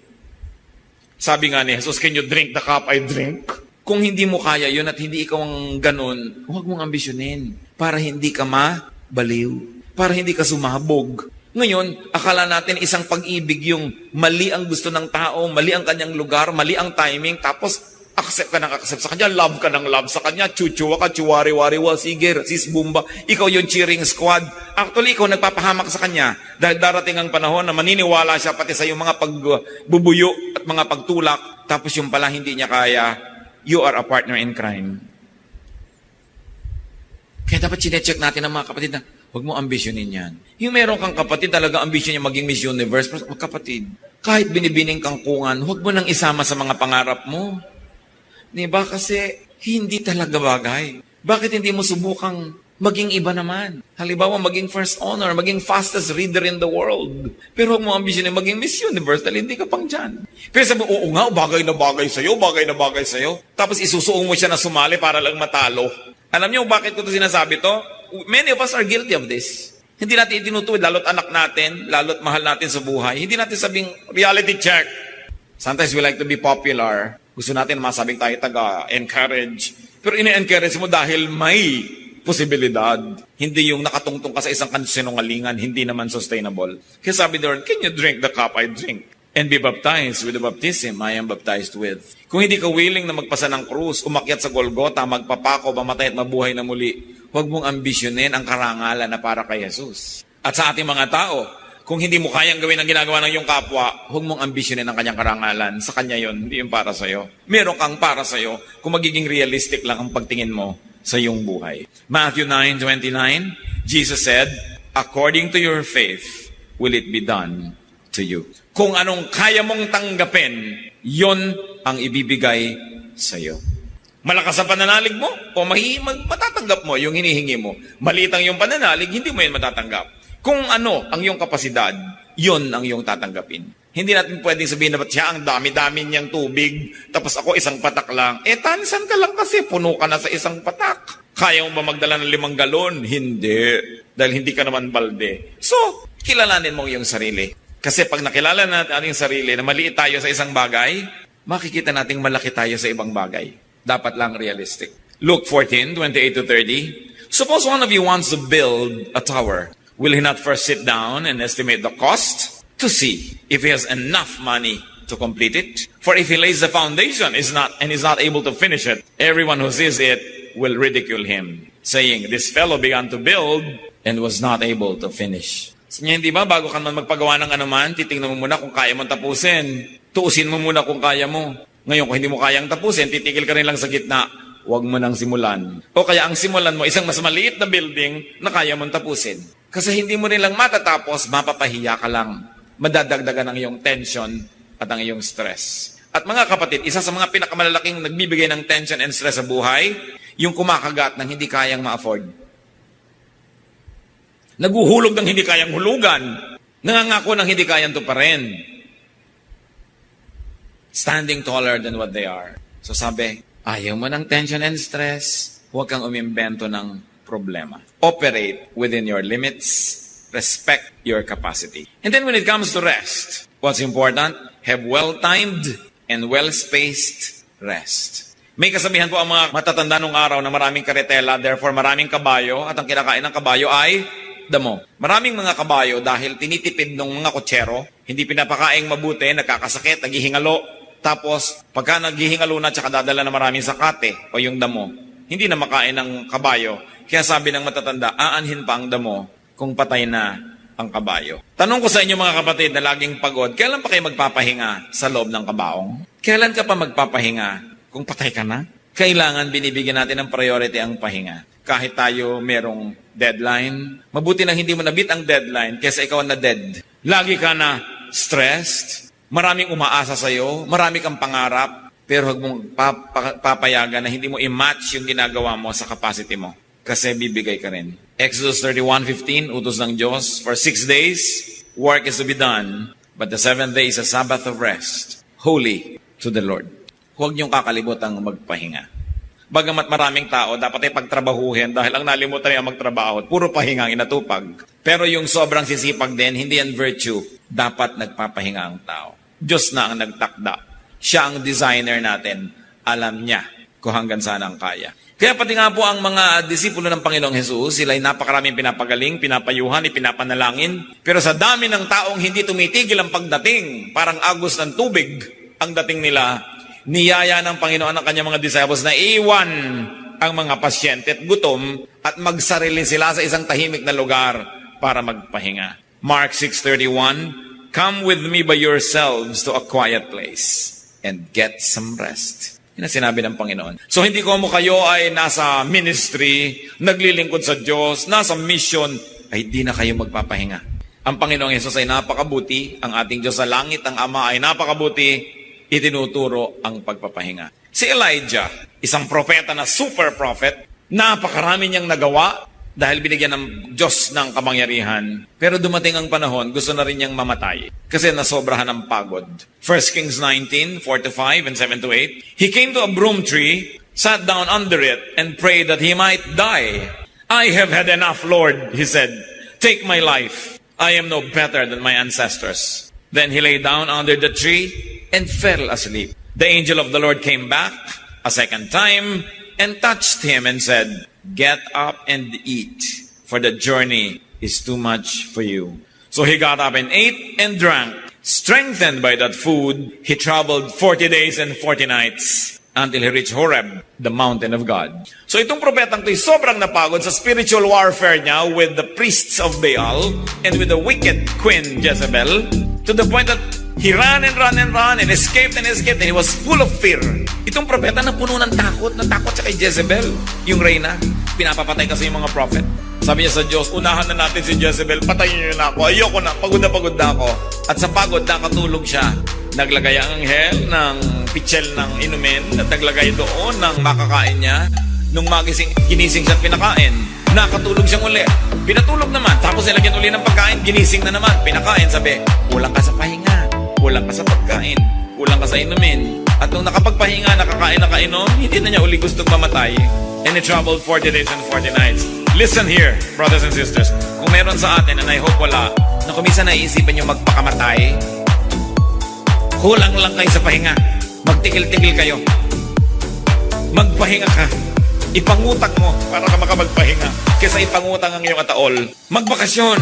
Sabi nga ni Jesus, can you drink the cup I drink? Kung hindi mo kaya yun at hindi ikaw ang ganun, huwag mong ambisyonin para hindi ka mabaliw, para hindi ka sumabog. Ngayon, akala natin isang pag-ibig yung mali ang gusto ng tao, mali ang kanyang lugar, mali ang timing, tapos accept ka ng accept sa kanya, love ka ng love sa kanya, chuchuwa ka, chuwari-wari-wa, sige, sis bumba, ikaw yung cheering squad. Actually, ikaw nagpapahamak sa kanya dahil darating ang panahon na maniniwala siya pati sa yung mga pagbubuyo at mga pagtulak, tapos yung pala hindi niya kaya, you are a partner in crime. Kaya dapat sinecheck natin ang mga kapatid na, huwag mo ambisyonin yan. Yung meron kang kapatid, talaga ambisyon niya maging Miss Universe, pero kapatid, kahit binibining kangkungan, huwag mo nang isama sa mga pangarap mo. Diba? Kasi hindi talaga bagay. Bakit hindi mo subukang maging iba naman? Halimbawa, maging first honor, maging fastest reader in the world. Pero huwag mo ambisyonin maging Miss Universe dahil hindi ka pang dyan. Pero sabi mo, oo nga, bagay na bagay sa'yo. Tapos isusuong mo siya na sumali para lang matalo. Alam niyo bakit ko ito sinasabi to? Many of us are guilty of this. Hindi natin itinutuwid, lalo't anak natin, lalo't mahal natin sa buhay. Hindi natin sabing reality check. Sometimes we like to be popular. Gusto natin masabing tayo taga-encourage. Pero ini-encourage mo dahil may posibilidad. Hindi yung nakatungtong ka sa isang sinungalingan, hindi naman sustainable. Kaya sabi doon, can you drink the cup I drink? And be baptized with the baptism I am baptized with. Kung hindi ka willing na magpasa ng krus, umakyat sa Golgota, magpapako, mamatay at mabuhay na muli, huwag mong ambisyonin ang karangalan na para kay Jesus. At sa ating mga tao, kung hindi mo kayang gawin ang ginagawa ng iyong kapwa, huwag mong ambisyonin ang kanyang karangalan. Sa kanya yon, hindi yung para sa'yo. Meron kang para sa'yo kung magiging realistic lang ang pagtingin mo sa iyong buhay. Matthew 9:29, Jesus said, according to your faith, will it be done to you. Kung anong kaya mong tanggapin, yon ang ibibigay sa'yo. Malakas ang pananalig mo, o matatanggap mo yung hinihingi mo. Maliit ang iyong pananalig, hindi mo yan matatanggap. Kung ano ang iyong kapasidad, yon ang iyong tatanggapin. Hindi natin pwedeng sabihin na ba't siya ang dami-dami niyang tubig, tapos ako isang patak lang. Tansan ka lang kasi, puno ka na sa isang patak. Kaya mo ba magdala ng 5 galon? Hindi. Dahil hindi ka naman balde. So, kilalanin mo iyong sarili. Kasi pag nakilala natin ating sarili na maliit tayo sa isang bagay, makikita nating malaki tayo sa ibang bagay. Dapat lang realistic. Luke 14:28-30. Suppose one of you wants to build a tower. Will he not first sit down and estimate the cost to see if he has enough money to complete it? For if he lays the foundation is not able to finish it, everyone who sees it will ridicule him, saying, this fellow began to build and was not able to finish. So, hindi ba, bago ka man magpagawa ng anuman, titingnan mo muna kung kaya mong tapusin. Tuusin mo muna kung kaya mo. Ngayon, kung hindi mo kayang tapusin, titigil ka rin lang sa gitna. Huwag mo nang simulan. O kaya ang simulan mo, isang mas maliit na building na kaya mong tapusin. Kasi hindi mo rin lang matatapos, mapapahiya ka lang. Madadagdagan ang iyong tension at ang iyong stress. At mga kapatid, isa sa mga pinakamalalaking nagbibigay ng tension and stress sa buhay, yung kumakagat ng hindi kayang ma-afford. Naguhulog ng hindi kayang hulugan. Nangangako ng hindi kayang tuparin. Standing taller than what they are. So sabi, ayaw mo ng tension and stress, huwag kang umimbento ng problema. Operate within your limits. Respect your capacity. And then when it comes to rest, What's important? Have well-timed and well-spaced rest. May kasabihan po ang mga matatanda nung araw na maraming karetela, therefore maraming kabayo, at ang kinakain ng kabayo ay damo. Maraming mga kabayo dahil tinitipid ng mga kutsero, hindi pinapakaing mabuti, nagkakasakit, naghihingalo, tapos pagka naghihingalo na tsaka dadala na maraming sakate o yung damo, hindi na makain ng kabayo. Kaya sabi ng matatanda, aanhin pa ang damo kung patay na ang kabayo. Tanong ko sa inyo mga kapatid na laging pagod, kailan pa kayo magpapahinga sa loob ng kabaong? Kailan ka pa magpapahinga kung patay ka na? Kailangan binibigyan natin ng priority ang pahinga. Kahit tayo merong deadline, mabuti na hindi mo nabit ang deadline kaysa ikaw na dead. Lagi ka na stressed, maraming umaasa sa'yo, marami kang pangarap, pero huwag mong papayagan na hindi mo i-match yung ginagawa mo sa capacity mo. Kasi bibigay ka rin. Exodus 31:15, utos ng Diyos, for 6 days, work is to be done, but the 7th day is a Sabbath of rest, holy to the Lord. Huwag niyong kakalimutan magpahinga. Bagamat maraming tao, dapat ay pagtrabahuhin dahil ang nalimutan niya magtrabaho. Puro pahinga ang inatupag. Pero yung sobrang sisipag din, hindi yan virtue. Dapat nagpapahinga ang tao. Diyos na ang nagtakda. Siya ang designer natin. Alam niya kung hanggang saan ang kaya. Kaya pati nga po ang mga disipulo ng Panginoong Hesus, sila ay napakaraming pinapagaling, pinapayuhan, ipinapanalangin. Pero sa dami ng taong hindi tumitigil ang pagdating, parang agos ng tubig ang dating nila, niyaya ng Panginoon ang kanyang mga disciples na iwan ang mga pasyente at gutom at magsarili sila sa isang tahimik na lugar para magpahinga. Mark 6:31, come with me by yourselves to a quiet place and get some rest. Yan ang sinabi ng Panginoon. So hindi ko mo kayo ay nasa ministry, naglilingkod sa Diyos, nasa mission, ay di na kayo magpapahinga. Ang Panginoong Hesus ay napakabuti, ang ating Diyos sa langit, ang Ama ay napakabuti, itinuturo ang pagpapahinga. Si Elijah, isang propeta na super prophet, napakarami niyang nagawa dahil binigyan ng Diyos ng kamangyarihan. Pero dumating ang panahon, gusto na rin niyang mamatay kasi nasobrahan ng pagod. 1 Kings 19:4-5 and 7-8, he came to a broom tree, sat down under it, and prayed that he might die. I have had enough, Lord, he said. Take my life. I am no better than my ancestors. Then he lay down under the tree and fell asleep. The angel of the Lord came back a second time and touched him and said, get up and eat, for the journey is too much for you. So he got up and ate and drank. Strengthened by that food, he traveled 40 days and 40 nights until he reached Horeb, the mountain of God. So itong propetang ito sobrang napagod sa spiritual warfare niya with the priests of Baal and with the wicked queen Jezebel, to the point that he ran and ran and ran and escaped and he was full of fear. Itong propeta na puno ng takot, natakot siya kay Jezebel, yung reyna. Pinapapatay kasi yung mga prophet. Sabi niya sa Diyos, unahan na natin si Jezebel, patayin niyo na ako, ayoko na, pagod na ako. At sa pagod, nakatulog siya. Naglagay ang anghel ng pitchel ng inumin at naglagay doon ng makakain niya. Nung magising, ginising siya at pinakain. Nakatulog siyang uli. Pinatulog naman, tapos nilagyan uli ng pagkain, ginising na naman, pinakain. Sabi, kulang ka sa pahinga, kulang ka sa pagkain, kulang ka sa inumin. At nung nakapagpahinga, nakakain, nakainom, hindi na niya uli gustong mamatay. And he traveled 40 days and 40 nights. Listen here, brothers and sisters. Kung meron sa atin, and I hope wala, na kung minsan naiisipan nyo magpakamatay, kulang lang kayo sa pahinga. Magtigil-tigil kayo. Magpahinga ka. Ipangutang mo para ka makapagpahinga kaysa ipangutang ang iyong ataol. Magbakasyon.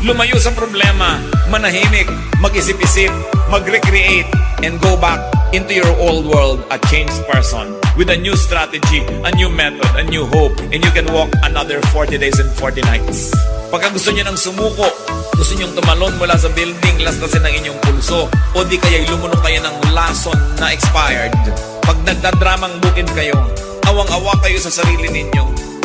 Lumayo sa problema. Manahimik. Mag-isip-isip. Mag-recreate. And go back into your old world a changed person with a new strategy, a new method, a new hope, and you can walk another 40 days and 40 nights. Pagka gusto niyo ng sumuko, gusto niyong tumalon mula sa building, lastasin ang inyong pulso, o di kaya'y lumunok kayo ng lason na expired. Pag nagdadramang bukid kayo, awang-awa kayo sa sarili ninyo,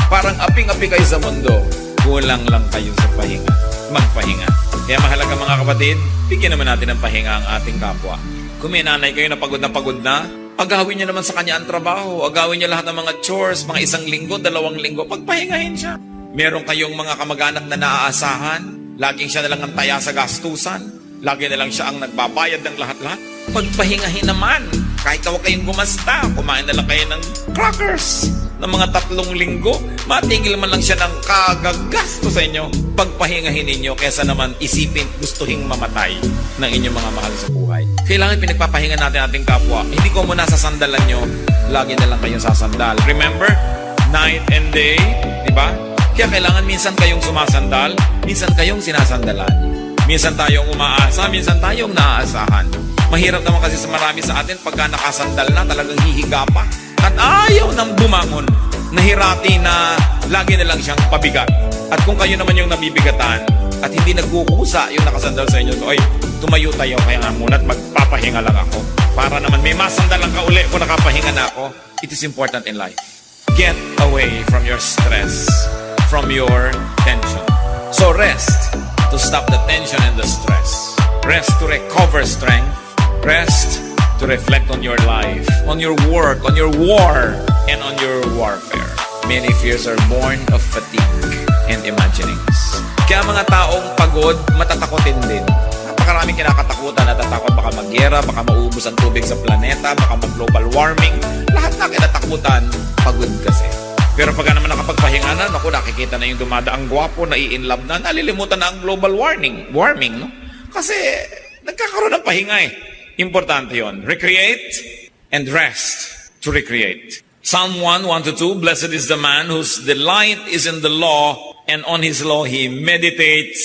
parang aping-api kayo sa mundo, kulang lang kayo sa pahinga. Magpahinga. Kaya mahalaga mga kapatid, bigyan naman natin ng pahinga ang ating kapwa. Kung may nanay kayo na pagod na, agawin niya naman sa kanya ang trabaho, agawin niya lahat ng mga chores, mga 1 linggo, 2 linggo, pagpahingahin siya. Meron kayong mga kamag-anak na naaasahan, laging siya na lang ang taya sa gastusan, lagi na lang siya ang nagbabayad ng lahat-lahat. Pagpahingahin naman, kahit huwag kayong gumasta, kumain na lang kayo ng crackers ng mga 3 linggo, matigil man lang siya ng kagagasto sa inyo. pagpahingahin ninyo kesa naman isipin gustuhing mamatay ng inyong mga mahal sa buhay. Kailangan pinagpapahinga natin ating kapwa. Hindi ko muna sasandalan nyo, lagi na lang kayong sasandal. Remember? Night and day, di ba? Kaya kailangan minsan kayong sumasandal, minsan kayong sinasandalan. Minsan tayong umaasa, minsan tayong naaasahan. Mahirap naman kasi sa marami sa atin pagka nakasandal na, talagang hihiga pa. At ayaw nang bumangon. Nahirati na lagi na lang siyang pabigat. At kung kayo naman yung nabibigatan at hindi nagkukusa yung nakasandal sa inyo, so, oy, tumayo tayo kaya nga muna at magpapahinga lang ako. Para naman may masandalan ka uli kung nakapahinga na ako. It is important in life. Get away from your stress, from your tension. So rest to stop the tension and the stress. Rest to recover strength. Rest to reflect on your life, on your work, on your war, and on your warfare. Many fears are born of fatigue and imaginings. Kaya mga taong pagod, matatakotin din. Napakaraming kinakatakutan, natatakot baka magyera, baka maubos ang tubig sa planeta, baka mag-global warming. Lahat na kinatakutan, pagod kasi. Pero pagka naman nakapagpahinga na, naku, nakikita na yung dumadaang gwapo, nai-inlove na, nalilimutan na ang global warming, no? Kasi nagkakaroon ng pahinga eh. Importante yon. Recreate and rest to recreate. Psalm 1:1-2, Blessed is the man whose delight is in the law, and on his law he meditates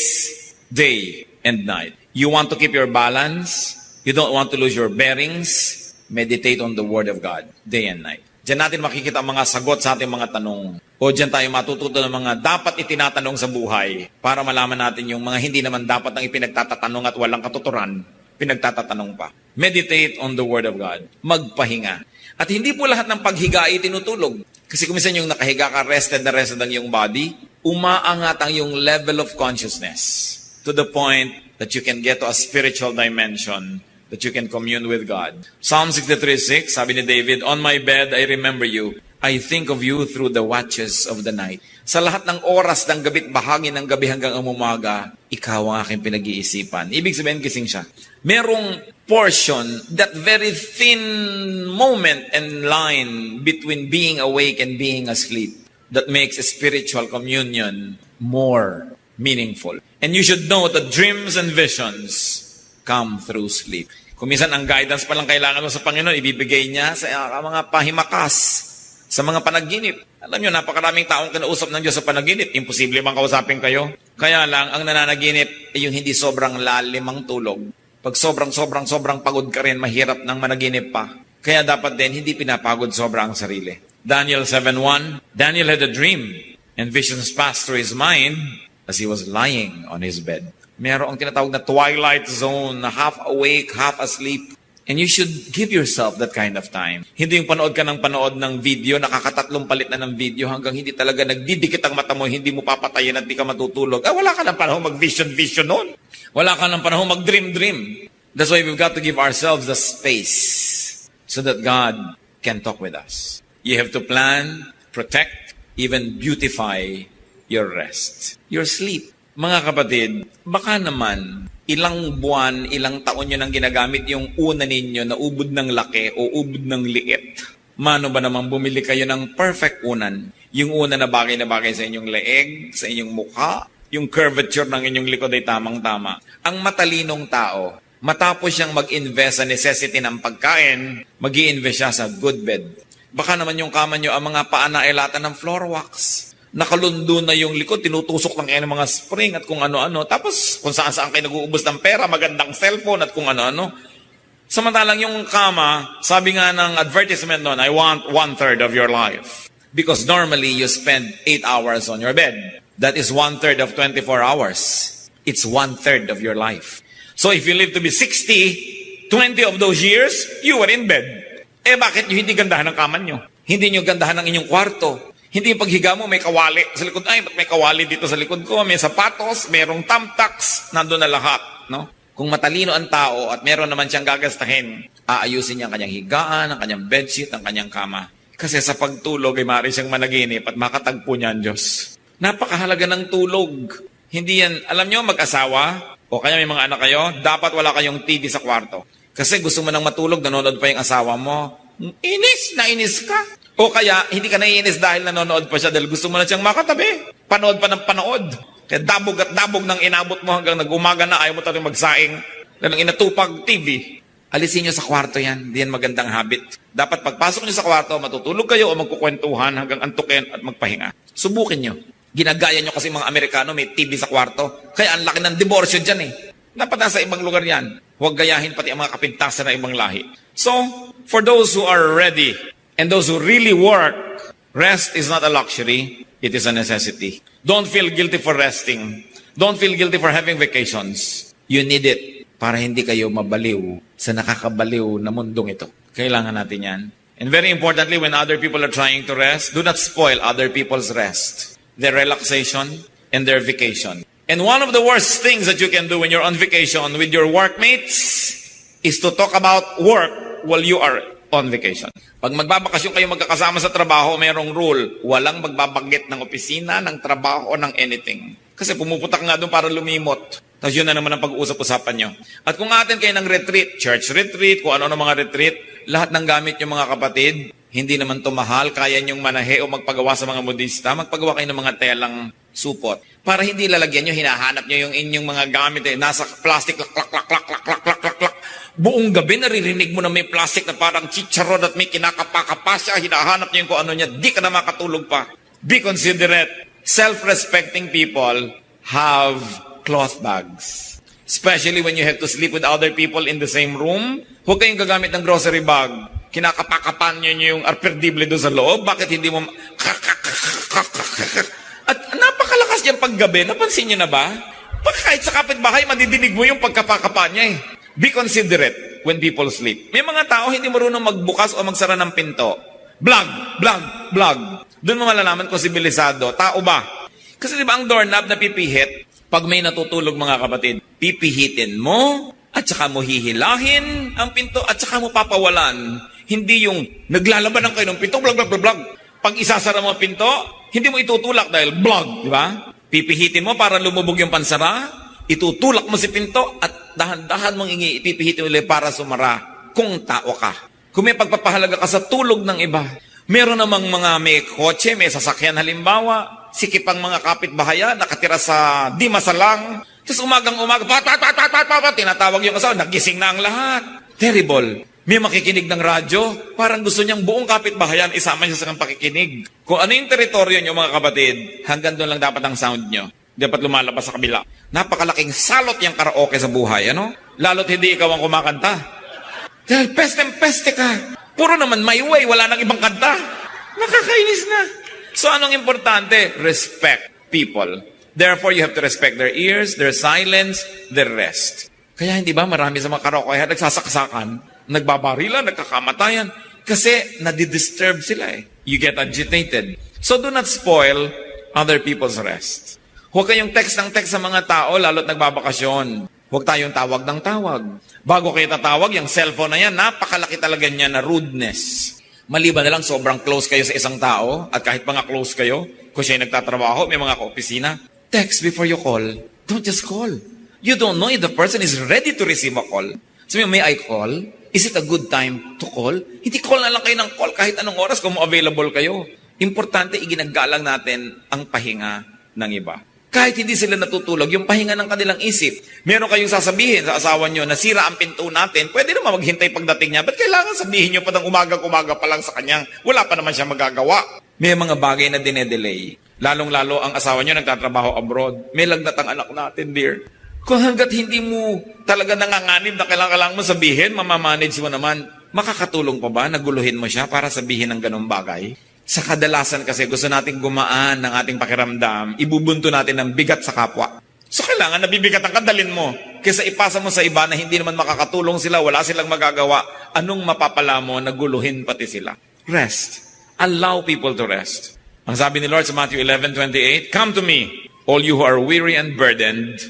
day and night. You want to keep your balance? You don't want to lose your bearings? Meditate on the Word of God day and night. Diyan natin makikita ang mga sagot sa ating mga tanong. O diyan tayo matututo ng mga dapat itinatanong sa buhay para malaman natin yung mga hindi naman dapat ang ipinagtatatanong at walang katuturan, pinagtatatanong pa. Meditate on the Word of God. Magpahinga. At hindi po lahat ng paghiga ay tinutulog. Kasi kung minsan yung nakahiga ka, rested na rested ang iyong body, umaangat ang iyong level of consciousness to the point that you can get to a spiritual dimension that you can commune with God. Psalm 63:6, sabi ni David, On my bed I remember you. I think of you through the watches of the night. Sa lahat ng oras ng gabi't bahagi ng gabi hanggang ang umaga, ikaw ang aking pinag-iisipan. Ibig sabihin kising siya. Merong portion, that very thin moment and line between being awake and being asleep that makes a spiritual communion more meaningful. And you should know that dreams and visions come through sleep. Kung minsan ang guidance pa lang kailangan mo sa Panginoon, ibibigay niya sa mga pahimakas, sa mga panaginip. Alam nyo, napakaraming taong kinausap ng Diyos sa panaginip. Imposible bang kausapin kayo? Kaya lang, ang nananaginip ay yung hindi sobrang lalim ang tulog. Pag sobrang pagod ka rin, mahirap nang managinip pa. Kaya dapat din, hindi pinapagod sobra ang sarili. Daniel 7:1, Daniel had a dream, and visions passed through his mind as he was lying on his bed. Merong tinatawag na twilight zone, na half awake, half asleep. And you should give yourself that kind of time. Hindi yung panood ka ng panood ng video, nakakatatlong palit na ng video hanggang hindi talaga nagdidikit ang mata mo, hindi mo papatayin at di ka matutulog. Wala ka ng panahon mag-vision noon. Wala ka ng panahon mag-dream. That's why we've got to give ourselves the space so that God can talk with us. You have to plan, protect, even beautify your rest, your sleep. Mga kapatid, baka naman ilang buwan, ilang taon nyo nang ginagamit yung una ninyo na ubod ng laki o ubod ng liit. Mano ba naman bumili kayo ng perfect unan? Yung una na bagay sa inyong leeg, sa inyong mukha, yung curvature ng inyong likod ay tamang-tama. Ang matalinong tao, matapos siyang mag-invest sa necessity ng pagkain, mag-i-invest siya sa good bed. Baka naman yung kama nyo, ang mga paa na ay lata ng floor wax. Nakalundo na yung likod, tinutusok lang kayo ng mga spring at kung ano-ano. Tapos kung saan-saan kayo nag-uubos ng pera, magandang cellphone at kung ano-ano. Samantalang yung kama, sabi nga ng advertisement noon, I want 1/3 of your life. Because normally you spend 8 hours on your bed. That is 1/3 of 24 hours. It's 1/3 of your life. So if you live to be 60, 20 of those years, you were in bed. Bakit nyo hindi gandahan ng kama nyo? Hindi nyo gandahan ng inyong kwarto? Hindi yung paghiga mo, may kawali sa likod. Ay, ba't may kawali dito sa likod ko? May sapatos, merong thumbtacks, nandun na lahat. No? Kung matalino ang tao at meron naman siyang gagastahin, aayusin niya ang kanyang higaan, ang kanyang bedsheet, ang kanyang kama. Kasi sa pagtulog ay maaari siyang managinip at makatagpo niya ang Diyos. Napakahalaga ng tulog. Hindi yan, alam nyo, mag-asawa, o kaya may mga anak kayo, dapat wala kayong TV sa kwarto. Kasi gusto mo nang matulog, nanonood pa yung asawa mo. Inis ka. O kaya, hindi ka naiinis dahil nanonood pa siya dahil gusto mo na siyang makatabi. Panood pa ng panood. Kaya dabog at dabog nang inabot mo hanggang nag-umaga na, ayaw mo talagang magsaing. Dahil inatupag TV. Alisin nyo sa kwarto yan. Hindi yan magandang habit. Dapat pagpasok nyo sa kwarto, matutulog kayo o magkukwentuhan hanggang antukin at magpahinga. Subukin nyo. Ginagaya nyo kasi mga Amerikano may TV sa kwarto. Kaya ang laki ng diborsyo dyan eh. Dapat nasa ibang lugar yan. Huwag gayahin pati ang mga kapintasan ng ibang lahi. So, for those who are ready and those who really work, rest is not a luxury, it is a necessity. Don't feel guilty for resting. Don't feel guilty for having vacations. You need it para hindi kayo mabaliw sa nakakabaliw na mundong ito. Kailangan natin yan. And very importantly, when other people are trying to rest, do not spoil other people's rest, their relaxation, and their vacation. And one of the worst things that you can do when you're on vacation with your workmates is to talk about work while you are on vacation. Pag magbabakasyon kayo magkakasama sa trabaho, mayroong rule, walang magbabanggit ng opisina, ng trabaho, o ng anything. Kasi pumupunta ka nga doon para lumimot. Tapos yun na naman ang pag-uusap-usapan nyo. At kung atin kayo ng retreat, church retreat, kung ano-ano mga retreat, lahat ng gamit yung mga kapatid, hindi naman to mahal, kaya nyong manahe o magpagawa sa mga modista, magpagawa kayo ng mga telang supot. Para hindi lalagyan nyo, hinahanap nyo yung inyong mga gamit, nasa plastic, klak. Buong gabi naririnig mo na may plastic na parang chicharon at may kinakapa-kapa siya, hinahanap nyo yung kung ano niya, di ka na makatulog pa. Be considerate. Self-respecting people have cloth bags. Especially when you have to sleep with other people in the same room. Huwag kayong gagamit ng grocery bag. Kinakapakapan nyo yung arperdible doon sa loob. Bakit hindi mo... At napakalakas niyang paggabi. Napansin niyo na ba? Kahit sa kapitbahay, madidinig mo yung pagkapakapa niya eh. Be considerate when people sleep. May mga tao hindi marunong magbukas o magsara ng pinto. Blag. Doon mo malalaman kung sibilisado. Tao ba? Kasi di ba ang doorknob na pipihit, pag may natutulog mga kapatid, pipihitin mo, at saka mo hihilahin ang pinto, at saka mo papawalan. Hindi yung naglalaban kayo ng pinto, blag. Pag isasara mo ang pinto, hindi mo itutulak dahil blag, di ba? Pipihitin mo para lumubog yung pansara, itutulak mo si pinto, at dahan-dahan mong ipipihitin ulit para sumara kung tao ka. Kung may pagpapahalaga ka sa tulog ng iba, meron namang mga may kotse, may sasakyan halimbawa, sikip ang mga kapitbahayan, nakatira sa di masalang, tapos umagang-umaga, tinatawag yung asawa, nagising na ang lahat. Terrible. May makikinig ng radyo, parang gusto niyang buong kapitbahayan isama niya sa kanyang pakikinig. Kung ano yung teritoryo niyo mga kapatid, hanggang doon lang dapat ang sound niyo. Dapat lumalabas sa kabila. Napakalaking salot yung karaoke sa buhay, ano? Lalo't hindi ikaw ang kumakanta. Dahil peste ka. Puro naman my way, wala nang ibang kanta. Nakakainis na. So anong importante? Respect people. Therefore, you have to respect their ears, their silence, their rest. Kaya hindi ba marami sa mga karaoke nagsasaksakan, nagbabarilan, nagkakamatayan, kasi nadidisturb sila eh. You get agitated. So do not spoil other people's rest. Huwag kayong text ng text sa mga tao, lalo't nagbabakasyon. Huwag tayong tawag ng tawag. Bago kayo tatawag, yung cellphone na yan, napakalaki talaga niya na rudeness. Maliban na lang sobrang close kayo sa isang tao, at kahit mga close kayo, kung siya'y nagtatrabaho, may mga kaopisina, text before you call. Don't just call. You don't know if the person is ready to receive a call. Sabi mo, may I call? Is it a good time to call? Hindi call na lang kayo ng call kahit anong oras kung available kayo. Importante, iginagalang natin ang pahinga ng iba. Kahit hindi sila natutulog, yung pahinga ng kanilang isip. Meron kayong sasabihin sa asawa nyo, nasira ang pinto natin, pwede naman maghintay pagdating niya. Ba't kailangan sabihin nyo pa ng umaga-umaga pa lang sa kanyang? Wala pa naman siya magagawa. May mga bagay na dinedelay. Lalong-lalo ang asawa nyo nagtatrabaho abroad. May lagnat ang anak natin, dear. Kung hanggat hindi mo talaga nanganganib na kailangan mo sabihin, mamamanage mo naman, makakatulong pa ba? Naguluhin mo siya para sabihin ng ganong bagay? Sa kadalasan kasi gusto nating gumaan ng ating pakiramdam, ibubunto natin ng bigat sa kapwa. So kailangan nabibigat ang kadalin mo. Kaysa ipasa mo sa iba na hindi naman makakatulong sila, wala silang magagawa, anong mapapala mo, naguluhin pati sila. Rest. Allow people to rest. Ang sabi ni Lord sa Matthew 11:28, "Come to me, all you who are weary and burdened,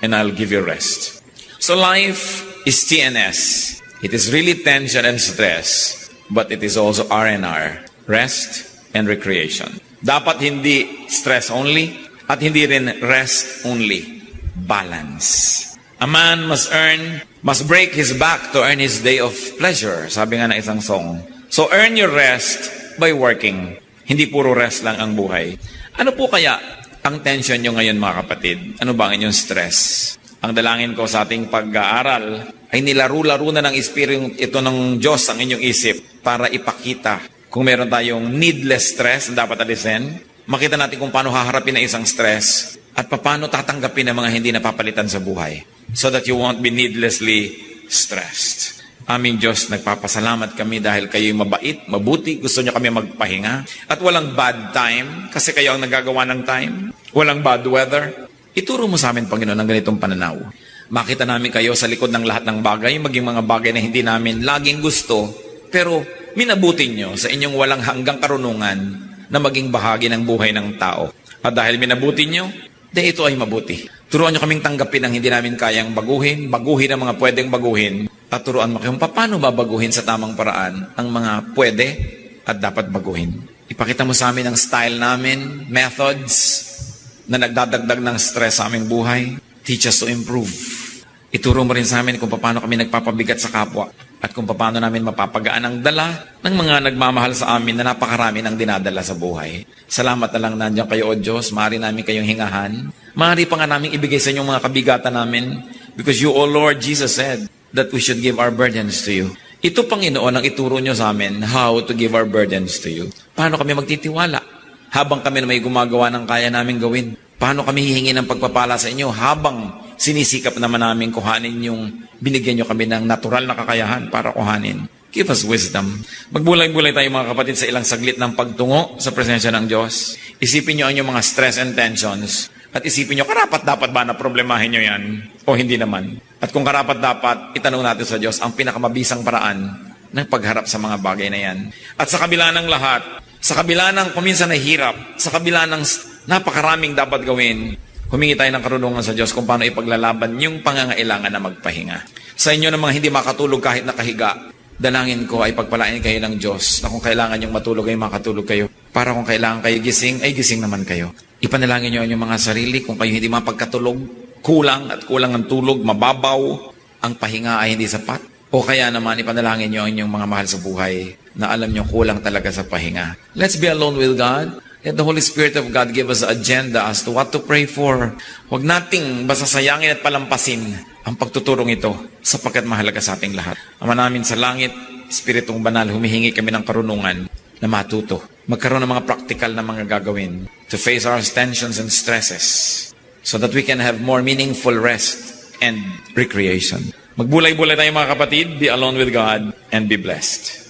and I'll give you rest." So life is TNS. It is really tension and stress, but it is also R&R. Rest and recreation. Dapat hindi stress only at hindi rin rest only. Balance. A man must break his back to earn his day of pleasure. Sabi nga na isang song. So earn your rest by working. Hindi puro rest lang ang buhay. Ano po kaya ang tension nyo ngayon mga kapatid? Ano ba ang inyong stress? Ang dalangin ko sa ating pag-aaral ay nilaro-laro na ng Espiritu ito ng Diyos ang inyong isip para ipakita kung meron tayong needless stress na dapat alisin, makita natin kung paano haharapin na isang stress at paano tatanggapin ang mga hindi napapalitan sa buhay so that you won't be needlessly stressed. Aming Diyos, nagpapasalamat kami dahil kayo'y mabait, mabuti, gusto nyo kami magpahinga at walang bad time kasi kayo ang nagagawa ng time, walang bad weather. Ituro mo sa amin, Panginoon, ang ganitong pananaw. Makita namin kayo sa likod ng lahat ng bagay, maging mga bagay na hindi namin laging gusto, pero minabuti nyo sa inyong walang hanggang karunungan na maging bahagi ng buhay ng tao. At dahil minabuti nyo, dahil ito ay mabuti. Turuan nyo kaming tanggapin ang hindi namin kayang baguhin ang mga pwedeng baguhin, at turuan mo kayong paano babaguhin sa tamang paraan ang mga pwede at dapat baguhin. Ipakita mo sa amin ang style namin, methods na nagdadagdag ng stress sa aming buhay. Teach us to improve. Ituro mo rin sa amin kung paano kami nagpapabigat sa kapwa at kung paano namin mapapagaan ang dala ng mga nagmamahal sa amin na napakarami ng dinadala sa buhay. Salamat na lang nandiyan kayo, O Diyos. Maaari namin kayong hingahan. Maaari pa nga namin ibigay sa inyong mga kabigatan namin because you, O Lord, Jesus said that we should give our burdens to you. Ito, Panginoon, ang ituro nyo sa amin how to give our burdens to you. Paano kami magtitiwala habang kami na may gumagawa ng kaya namin gawin? Paano kami hihingi ng pagpapala sa inyo habang sinisikap naman namin kuhanin yung binigyan nyo kami ng natural na kakayahan para kuhanin? Give us wisdom. Magbulay-bulay tayo mga kapatid sa ilang saglit ng pagtungo sa presensya ng Diyos. Isipin nyo ang inyong mga stress and tensions. At isipin nyo, karapat-dapat ba na problemahin nyo yan? O hindi naman? At kung karapat-dapat, itanong natin sa Diyos ang pinakamabisang paraan ng pagharap sa mga bagay na yan. At sa kabila ng lahat, sa kabila ng kuminsan na hirap, sa kabila ng napakaraming dapat gawin, humingi tayo ng karunungan sa Diyos kung paano ipaglalaban yung pangangailangan na magpahinga. Sa inyo na mga hindi makatulog kahit nakahiga, dalangin ko ay pagpalain kayo ng Diyos na kung kailangan yung matulog ay makatulog kayo. Para kung kailangan kayo gising, ay gising naman kayo. Ipanalangin nyo ang inyong mga sarili kung kayo hindi mapagkatulog, kulang ang tulog, mababaw, ang pahinga ay hindi sapat. O kaya naman ipanalangin nyo ang inyong mga mahal sa buhay na alam nyo kulang talaga sa pahinga. Let's be alone with God. Let the Holy Spirit of God give us an agenda as to what to pray for. Huwag nating basta sayangin at palampasin ang pagtuturong ito sapagkat mahalaga sa ating lahat. Ama namin sa langit, Espiritong Banal, humihingi kami ng karunungan na matuto. Magkaroon ng mga practical na mga gagawin to face our tensions and stresses so that we can have more meaningful rest and recreation. Magbulay-bulay tayo mga kapatid, be alone with God, and be blessed.